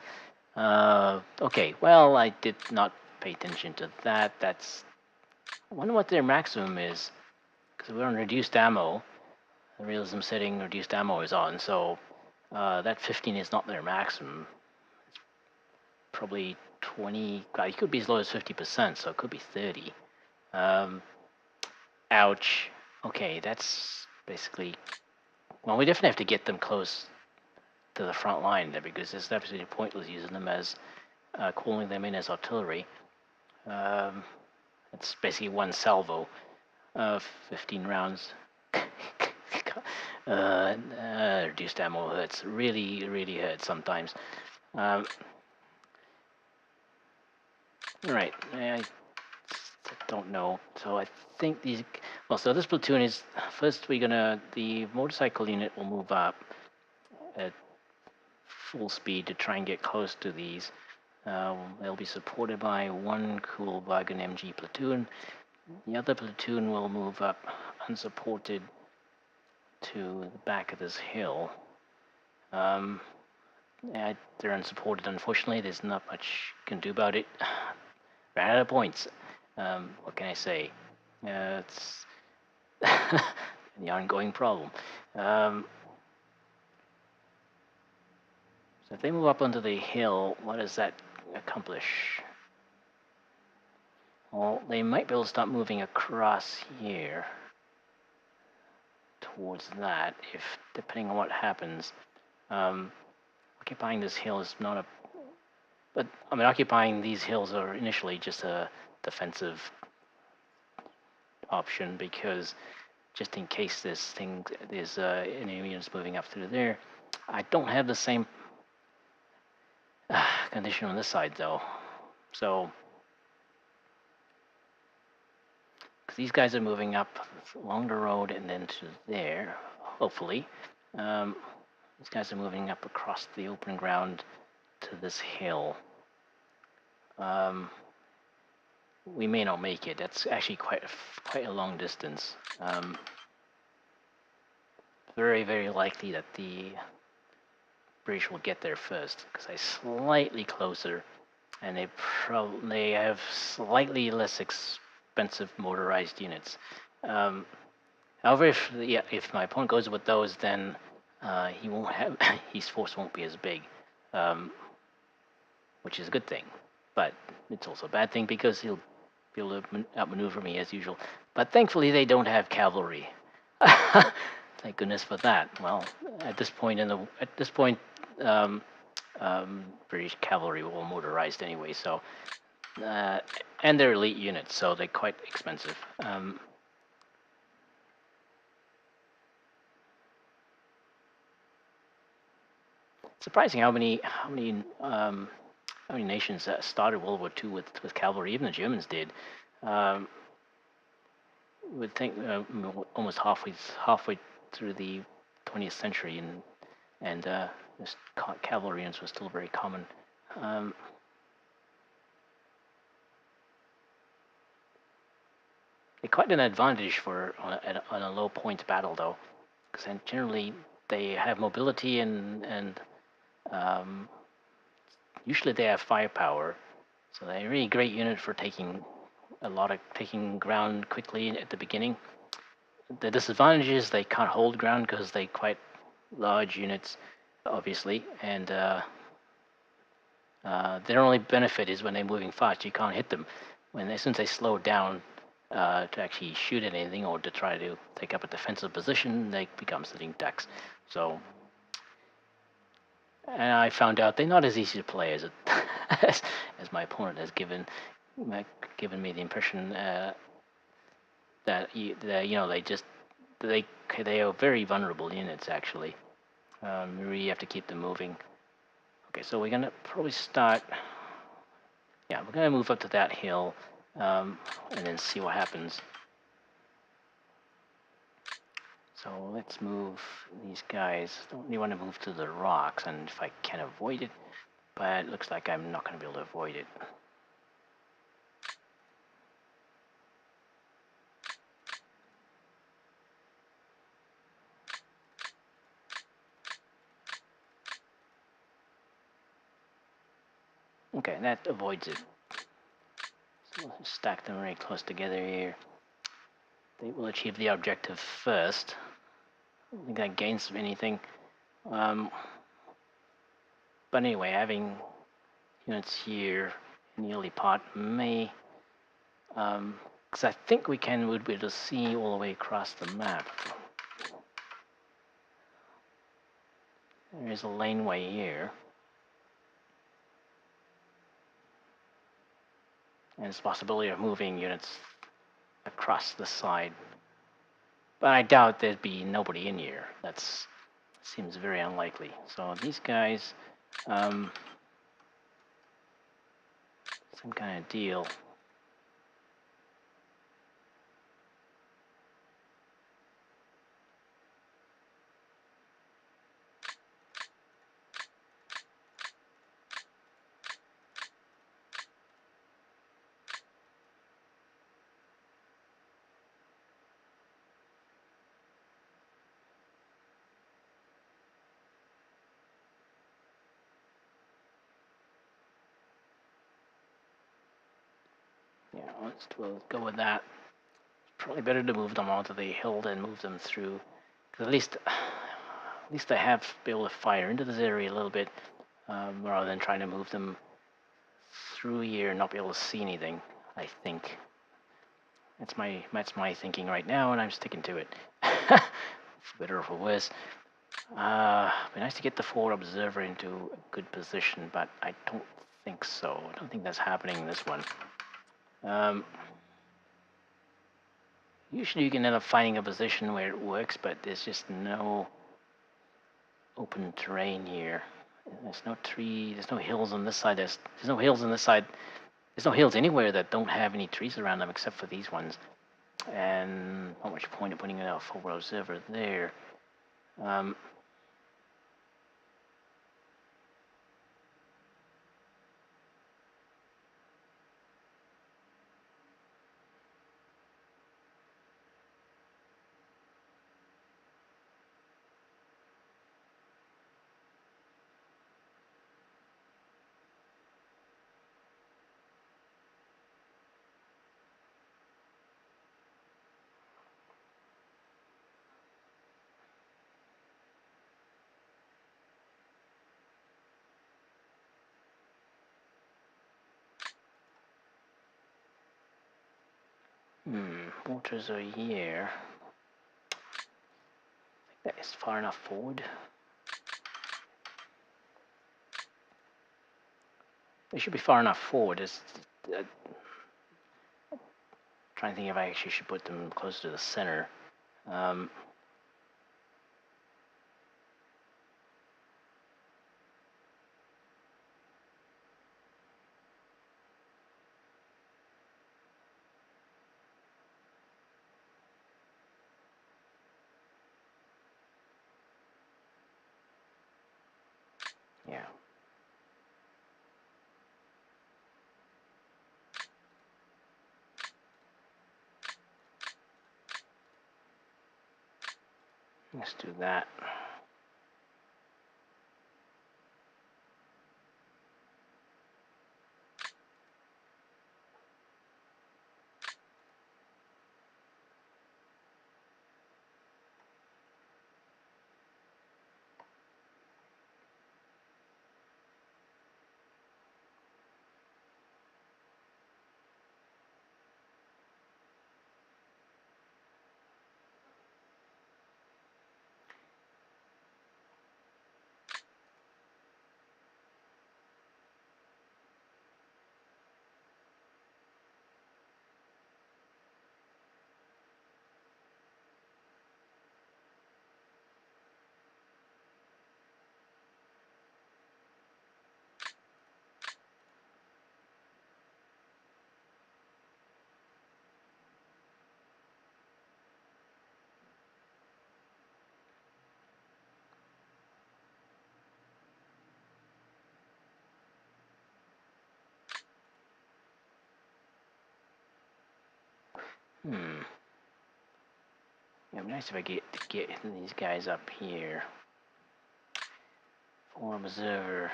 Okay, well, I did not pay attention to that. I wonder what their maximum is. Because we're on reduced ammo. The realism setting, reduced ammo is on, so that 15 is not their maximum. It's probably 20. It could be as low as 50%, so it could be 30. Ouch. Okay, that's basically. Well, we definitely have to get them close to the front line there, because it's absolutely pointless using them as calling them in as artillery. It's basically one salvo of 15 rounds. Reduced ammo hurts. Really, really hurts sometimes. Right. I don't know. So I think these. Well, so this platoon is first. The motorcycle unit will move up at full speed to try and get close to these. They'll be supported by one Kugelwagen MG platoon. The other platoon will move up unsupported to the back of this hill. They're unsupported, unfortunately. There's not much you can do about it. Ran out of points. What can I say? the ongoing problem. Um, so if they move up onto the hill, what does that accomplish? Well, they might be able to start moving across here towards that, if depending on what happens. Occupying this hill is not a, but I mean, occupying these hills are initially just a defensive option because just in case there's enemy units moving up through there. I don't have the same condition on this side though, so because these guys are moving up along the road and then to there, hopefully. These guys are moving up across the open ground to this hill. We may not make it. That's actually quite a long distance. Very, very likely that the British will get there first because they're slightly closer, and they have slightly less expensive motorized units. However, if my opponent goes with those, then he won't have his force won't be as big, which is a good thing. But it's also a bad thing because he'll be able to outmaneuver me as usual. But thankfully, they don't have cavalry. Thank goodness for that. Well, at this point British cavalry were all motorized anyway, so and they're elite units, so they're quite expensive. Surprising how many nations started World War II with cavalry. Even the Germans did. Would think almost halfway through the 20th century, and this cavalry units was still very common. They're quite an advantage for on a low point battle though, because generally they have mobility and usually they have firepower, so they're a really great unit for taking ground quickly at the beginning. The disadvantage is they can't hold ground because they're quite large units, obviously, and their only benefit is when they're moving fast. You can't hit them. As soon as they slow down to actually shoot at anything or to try to take up a defensive position, they become sitting ducks. So, and I found out they're not as easy to play as as my opponent has given me the impression that they are very vulnerable units actually. You really have to keep them moving. Okay, so we're gonna probably start. Yeah, we're gonna move up to that hill and then see what happens. So let's move these guys. Don't really want to move to the rocks, and if I can avoid it, but it looks like I'm not going to be able to avoid it. Okay, that avoids it. So let's stack them very close together here. They will achieve the objective first. I don't think that gains anything. But anyway, having units here in the early part may, because I think would be able to see all the way across the map. There is a laneway here. And there's a possibility of moving units across the side. But I doubt there'd be nobody in here. That seems very unlikely. So these guys, some kind of deal. Yeah, we'll go with that. Probably better to move them onto the hill than move them through. 'Cause at least I have be able to fire into this area a little bit, rather than trying to move them through here and not be able to see anything. I think that's my thinking right now, and I'm sticking to it. For better or for worse. Be nice to get the forward observer into a good position, but I don't think so. I don't think that's happening in this one. Usually you can end up finding a position where it works, but there's just no open terrain here. There's no tree, there's no hills on this side, there's no hills on this side. There's no hills anywhere that don't have any trees around them except for these ones. And not much point in putting a forward observer there. Waters are here. I think that is far enough forward. They should be far enough forward. Trying to think if I actually should put them closer to the center. Yeah. Let's do that. It'd be nice if I get these guys up here. Form observer.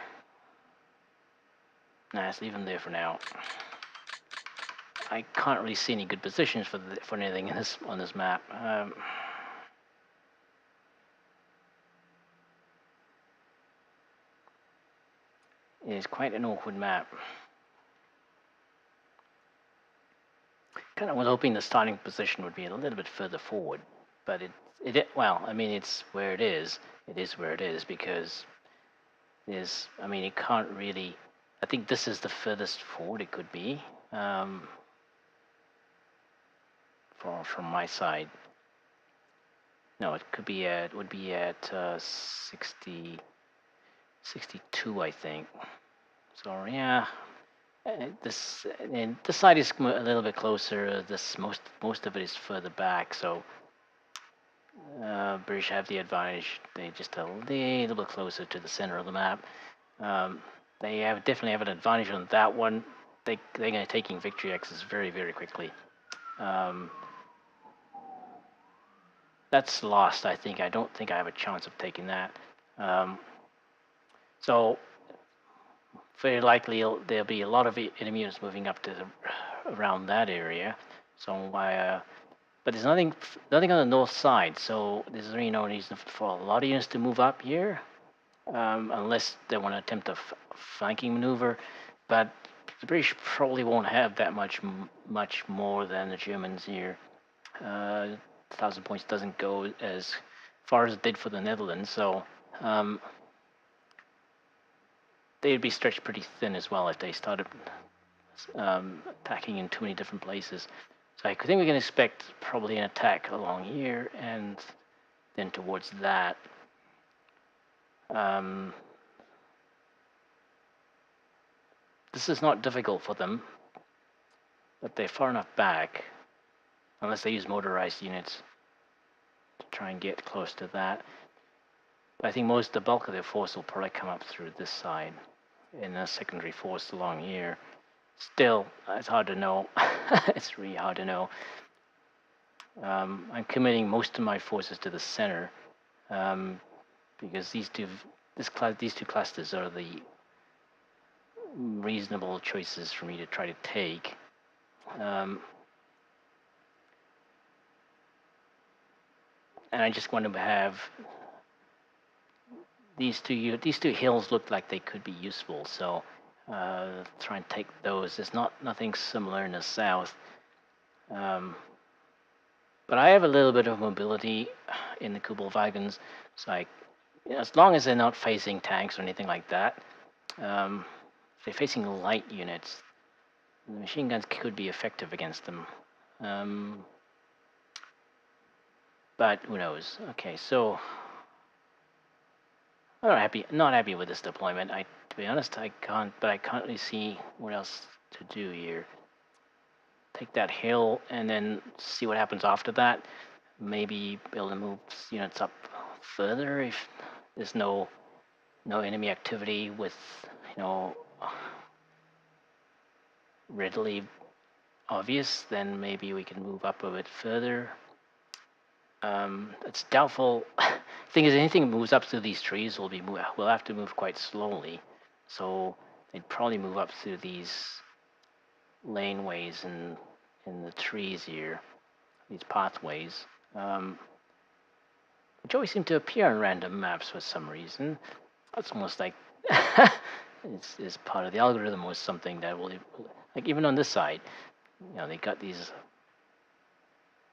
Nah, let's leave them there for now. I can't really see any good positions for anything on this map. It is quite an awkward map. Kind of was hoping the starting position would be a little bit further forward, but well, I mean, it's where it is. It is where it is because I mean, it can't really. I think this is the furthest forward it could be from my side. No, it would be at 62, I think. So yeah. This side is a little bit closer. Most of it is further back, so British have the advantage. They just a little bit closer to the center of the map. They definitely have an advantage on that one. They're going to taking victory X's very, very quickly. That's lost, I think. I don't think I have a chance of taking that. So very likely there'll be a lot of enemy units moving up to around that area. So but there's nothing on the north side, so there's really no reason for a lot of units to move up here, unless they want to attempt a flanking maneuver. But the British probably won't have that much more than the Germans here. 1,000 points doesn't go as far as it did for the Netherlands, so they'd be stretched pretty thin as well if they started attacking in too many different places. So I think we can expect probably an attack along here and then towards that. This is not difficult for them, but they're far enough back, unless they use motorized units to try and get close to that. But I think the bulk of their force will probably come up through this side in a secondary force along here. Still, it's hard to know. It's really hard to know. I'm committing most of my forces to the center because these two clusters are the reasonable choices for me to try to take. And I just want to have these two hills look like they could be useful, so try and take those. There's nothing similar in the south, but I have a little bit of mobility in the Kubelwagons, so as long as they're not facing tanks or anything like that, if they're facing light units, the machine guns could be effective against them. But who knows? Okay, so I'm not happy with this deployment. To be honest, I can't really see what else to do here. Take that hill and then see what happens after that. Maybe be able to move units up further if there's no enemy activity with readily obvious. Then maybe we can move up a bit further. It's doubtful. Thing is, anything that moves up through these trees will have to move quite slowly. So they'd probably move up through these laneways in the trees here, these pathways, which always seem to appear on random maps for some reason. It's almost like it's part of the algorithm or something that will, like even on this side, they got these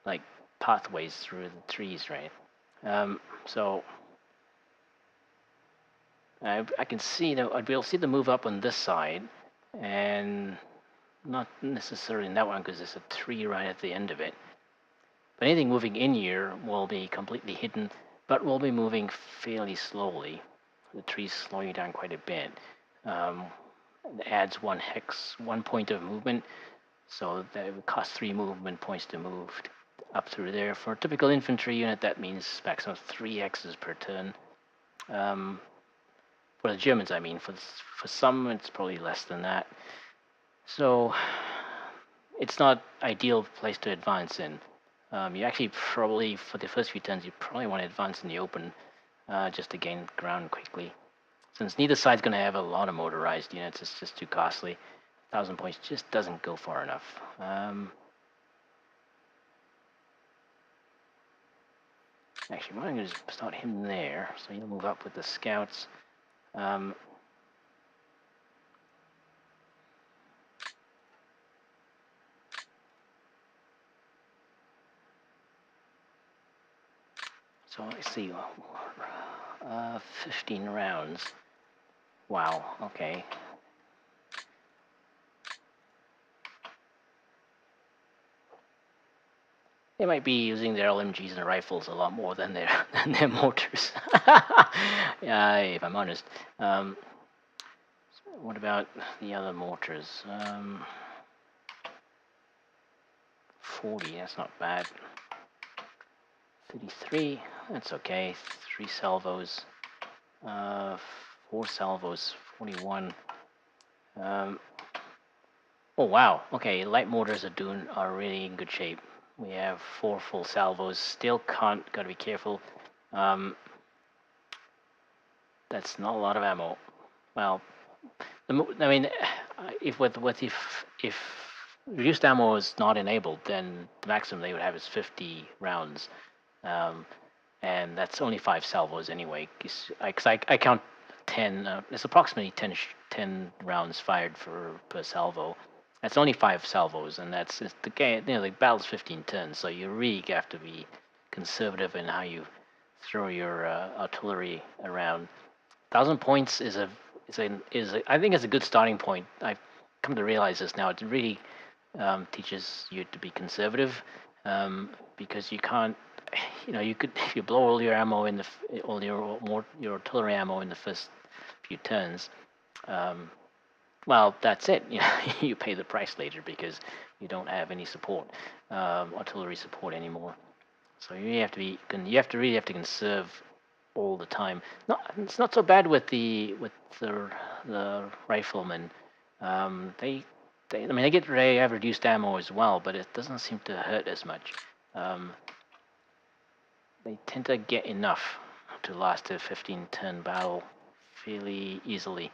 like pathways through the trees, right? So I can see that I'd be able to see the move up on this side, and not necessarily in that one because there's a tree right at the end of it. But anything moving in here will be completely hidden, but will be moving fairly slowly. The tree's slowing down quite a bit. It adds 1 hex, 1 point of movement, so that it would cost 3 movement points to move up through there. For a typical infantry unit, that means maximum 3 hexes per turn. For the Germans, I mean. For some, it's probably less than that. So it's not ideal place to advance in. You actually probably, for the first few turns, you probably want to advance in the open just to gain ground quickly. Since neither side's going to have a lot of motorized units, it's just too costly. 1,000 points just doesn't go far enough. Actually, I'm going to just start him there, so he'll move up with the scouts. So let's see, 15 rounds. Wow, okay. They might be using their LMGs and rifles a lot more than their mortars. If I'm honest. What about the other mortars? 40, that's not bad. 33, that's okay. 3 salvos. 4 salvos, 41. Oh wow, okay, light mortars are really in good shape. We have 4 full salvos. Still gotta be careful. That's not a lot of ammo. Well, I mean, if reduced ammo is not enabled, then the maximum they would have is 50 rounds. And that's only 5 salvos anyway. Cause I count 10. It's approximately 10 rounds fired per salvo. That's only 5 salvos, and it's the game. The battle's 15 turns, so you really have to be conservative in how you throw your artillery around. 1,000 points I think it's a good starting point. I've come to realize this now. It really teaches you to be conservative, because you can't, you could, if you blow all your ammo in all your artillery ammo in the first few turns, well, that's it. You pay the price later because you don't have any support, artillery support anymore. So you have to really have to conserve all the time. It's not so bad with the riflemen. They have reduced ammo as well, but it doesn't seem to hurt as much. They tend to get enough to last a 15-turn battle fairly easily.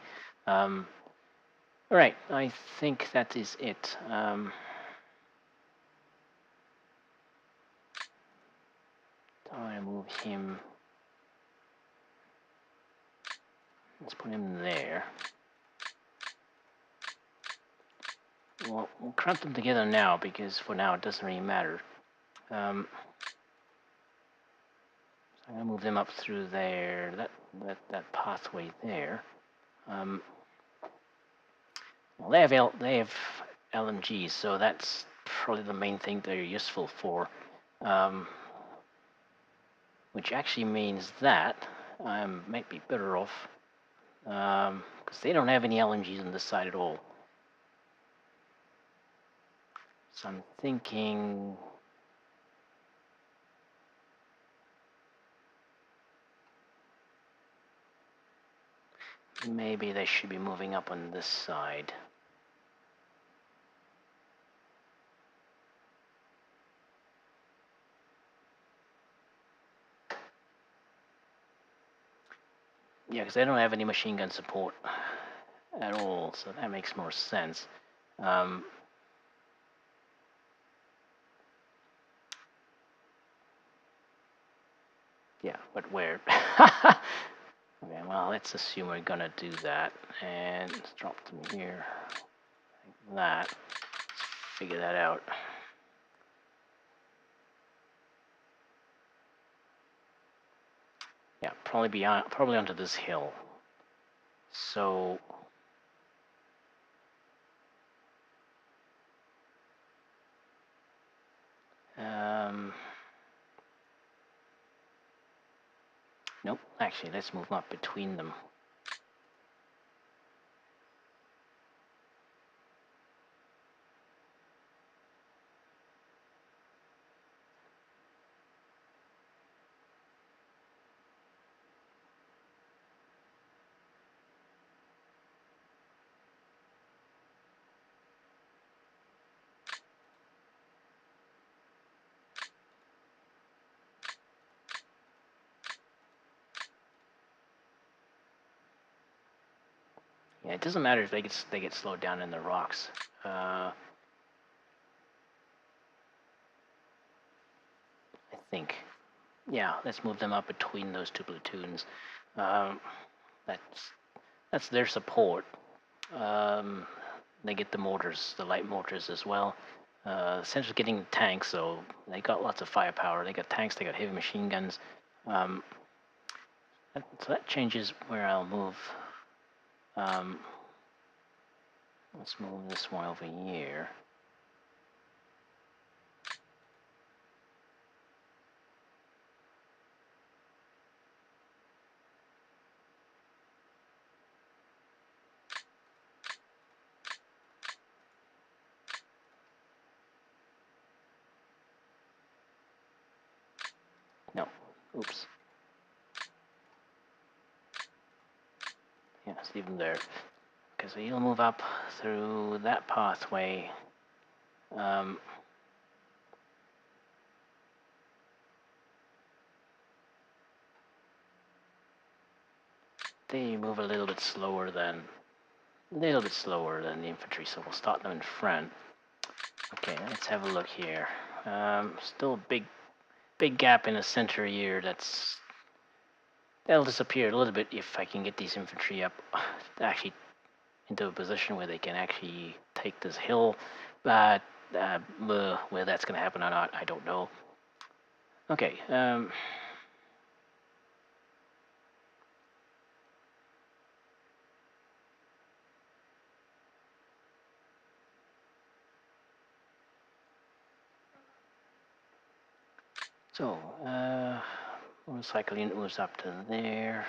All right, I think that is it. Time to move him. Let's put him there. Well, we'll crunch them together now because for now it doesn't really matter. So I'm gonna move them up through there. That pathway there. Well, they have LMGs, so that's probably the main thing they're useful for. Which actually means that I might be better off, because they don't have any LMGs on this side at all. So I'm thinking maybe they should be moving up on this side. Yeah, because they don't have any machine gun support at all, so that makes more sense. Yeah, but where? Okay, well, let's assume we're gonna do that, and let's drop them here, like that. Let's figure that out. Yeah, probably onto this hill. So nope, actually let's move up between them. Yeah, it doesn't matter if they get slowed down in the rocks. I think. Yeah, let's move them up between those two platoons. That's their support. They get the mortars, the light mortars as well. Essentially getting tanks, so they got lots of firepower. They got tanks, they got heavy machine guns. So that changes where I'll move. Let's move this one over here. No, oops. Yeah, let's leave them there. Okay, so you'll move up through that pathway. They move a little bit slower than the infantry, so we'll start them in front. Okay, let's have a look here. Still a big gap in the center here. That'll disappear a little bit if I can get these infantry up, actually into a position where they can actually take this hill. But whether that's going to happen or not, I don't know. Okay. So, motorcycle unit moves up to there.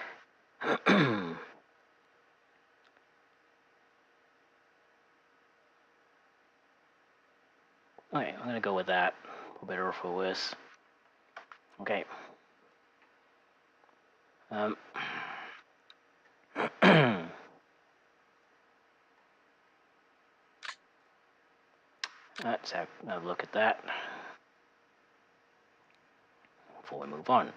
Okay, I'm gonna go with that, for better or for worse. Okay. Let's have a look at that before we move on.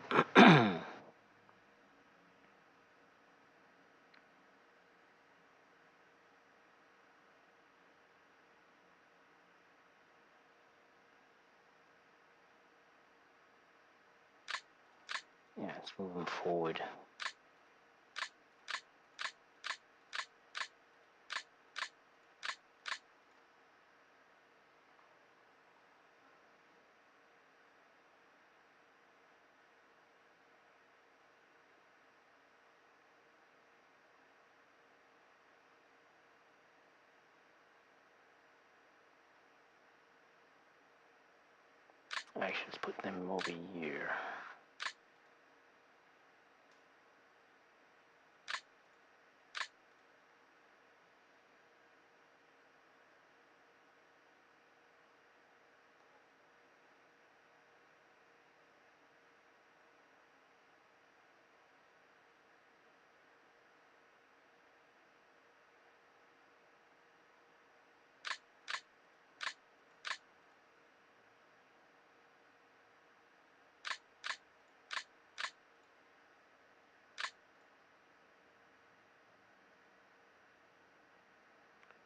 Yeah, let's move them forward. Actually, let's put them over here.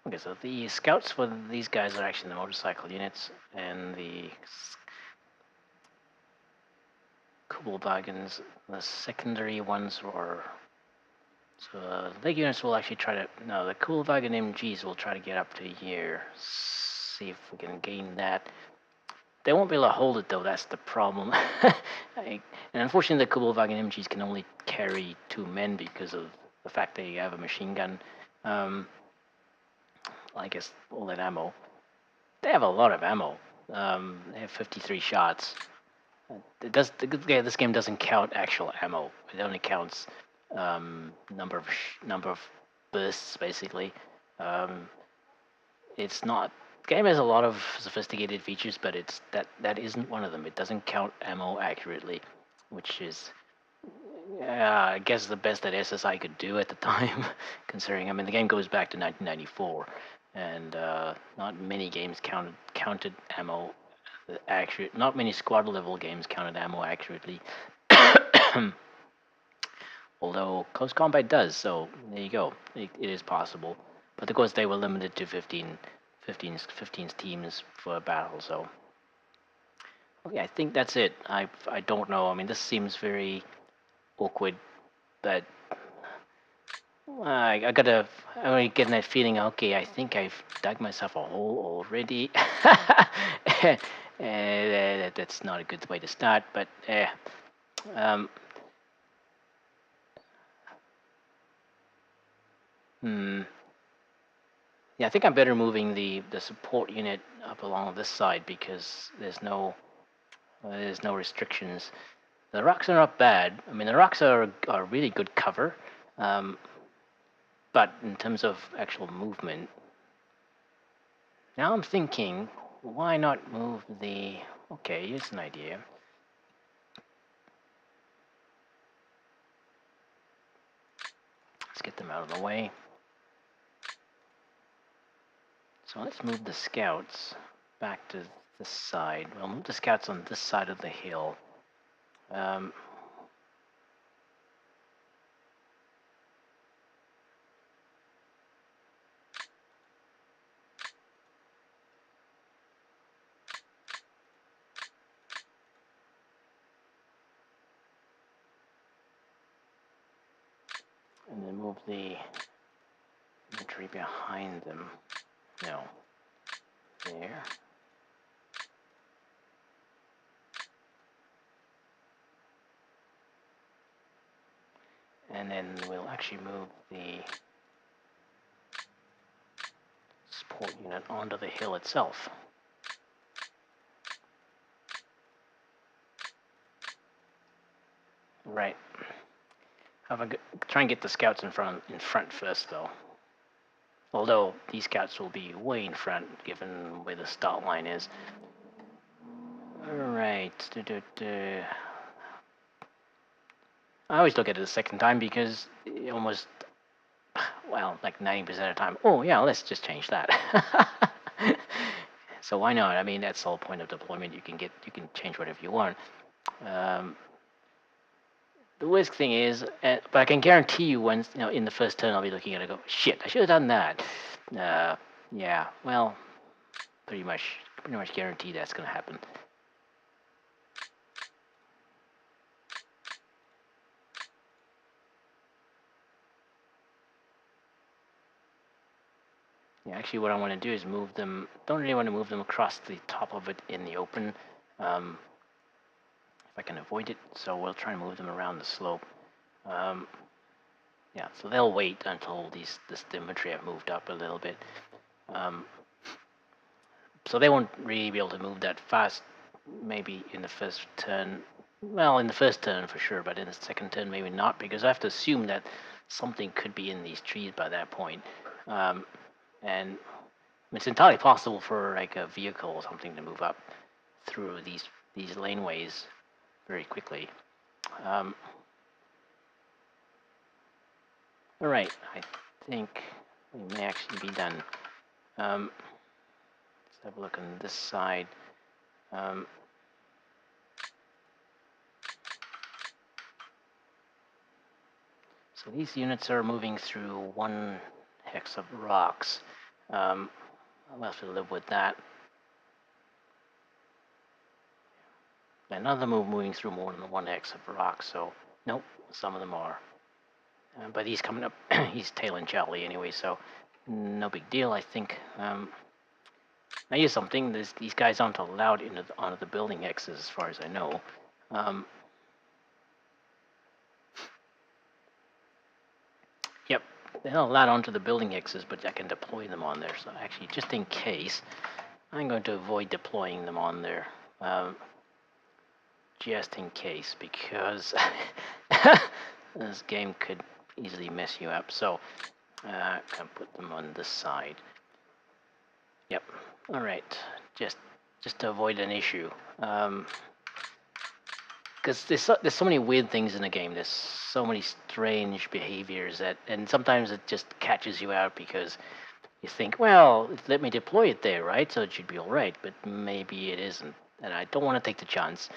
Okay, so the scouts for these guys are actually the motorcycle units, and the Kubelwagens, the secondary ones are. So the units will actually try to. No, the Kubelwagen MGs will try to get up to here. See if we can gain that. They won't be able to hold it though, that's the problem. And unfortunately the Kubelwagen MGs can only carry 2 men because of the fact they have a machine gun. I guess all that ammo. They have a lot of ammo. They have 53 shots. This game doesn't count actual ammo. It only counts number of bursts basically. It's not. The game has a lot of sophisticated features, but that isn't one of them. It doesn't count ammo accurately, which is, I guess, the best that SSI could do at the time, considering. I mean, the game goes back to 1994, and not many games counted ammo accurate. Not many squad level games counted ammo accurately. Although Close Combat does, so there you go. It is possible. But of course, they were limited to 15 teams for a battle, so. Okay, I think that's it. I don't know. I mean, this seems very awkward, but I'm already getting that feeling, okay, I think I've dug myself a hole already. That's not a good way to start, but um, yeah, I think I'm better moving the support unit up along this side because there's no restrictions. The rocks are not bad. I mean, the rocks are really good cover, um, but in terms of actual movement, now I'm thinking, why not move the? Okay, here's an idea. Let's get them out of the way. So let's move the scouts back to this side. We'll move the scouts on this side of the hill. Um, And then move the infantry behind them. No. There. And then we'll actually move the support unit onto the hill itself. Right. Try and get the scouts in front first, though. Although these scouts will be way in front, given where the start line is. Alright. I always look at it a second time because almost, well, like 90% of the time, oh yeah, let's just change that. So why not? I mean, that's the whole point of deployment. You can change whatever you want. The worst thing is, but I can guarantee you, once in the first turn, I'll be looking at it and go, shit, I should have done that. Yeah, well, pretty much guaranteed that's going to happen. Yeah, actually, what I want to do is move them. Don't really want to move them across the top of it in the open. If I can avoid it, so we'll try and move them around the slope. Yeah, so they'll wait until this infantry have moved up a little bit. So they won't really be able to move that fast, maybe in the first turn. Well, in the first turn for sure, but in the second turn maybe not, because I have to assume that something could be in these trees by that point. And it's entirely possible for like a vehicle or something to move up through these laneways very quickly. All right, I think we may actually be done. Let's have a look on this side. So these units are moving through one hex of rocks. I'll have to live with that. And none of them are moving through more than one hex of rocks, so nope, some of them are. But he's coming up, he's tailing Charlie anyway, so no big deal, I think. Now here's something, these guys aren't allowed onto the building hexes as far as I know. Yep, they're not allowed onto the building hexes, but I can deploy them on there. So actually, just in case, I'm going to avoid deploying them on there. Just in case, because this game could easily mess you up. So I can put them on this side. Yep. All right. Just to avoid an issue. Because there's so many weird things in the game. There's so many strange behaviors and sometimes it just catches you out because you think, well, let me deploy it there, right? So it should be all right. But maybe it isn't, and I don't want to take the chance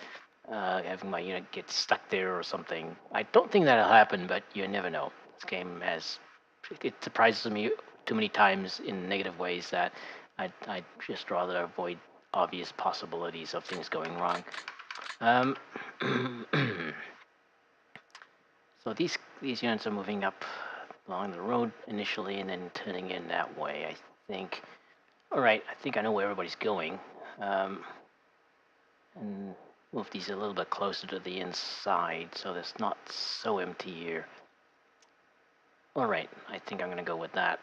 having my unit get stuck there or something. I don't think that'll happen, but you never know. This game it surprises me too many times in negative ways that I'd just rather avoid obvious possibilities of things going wrong. So these units are moving up along the road initially and then turning in that way, I think. All right, I think I know where everybody's going. And move these a little bit closer to the inside so it's not so empty here. All right, I think I'm going to go with that.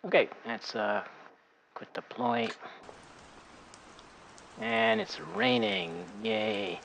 Okay, that's quit deploy. And it's raining, yay.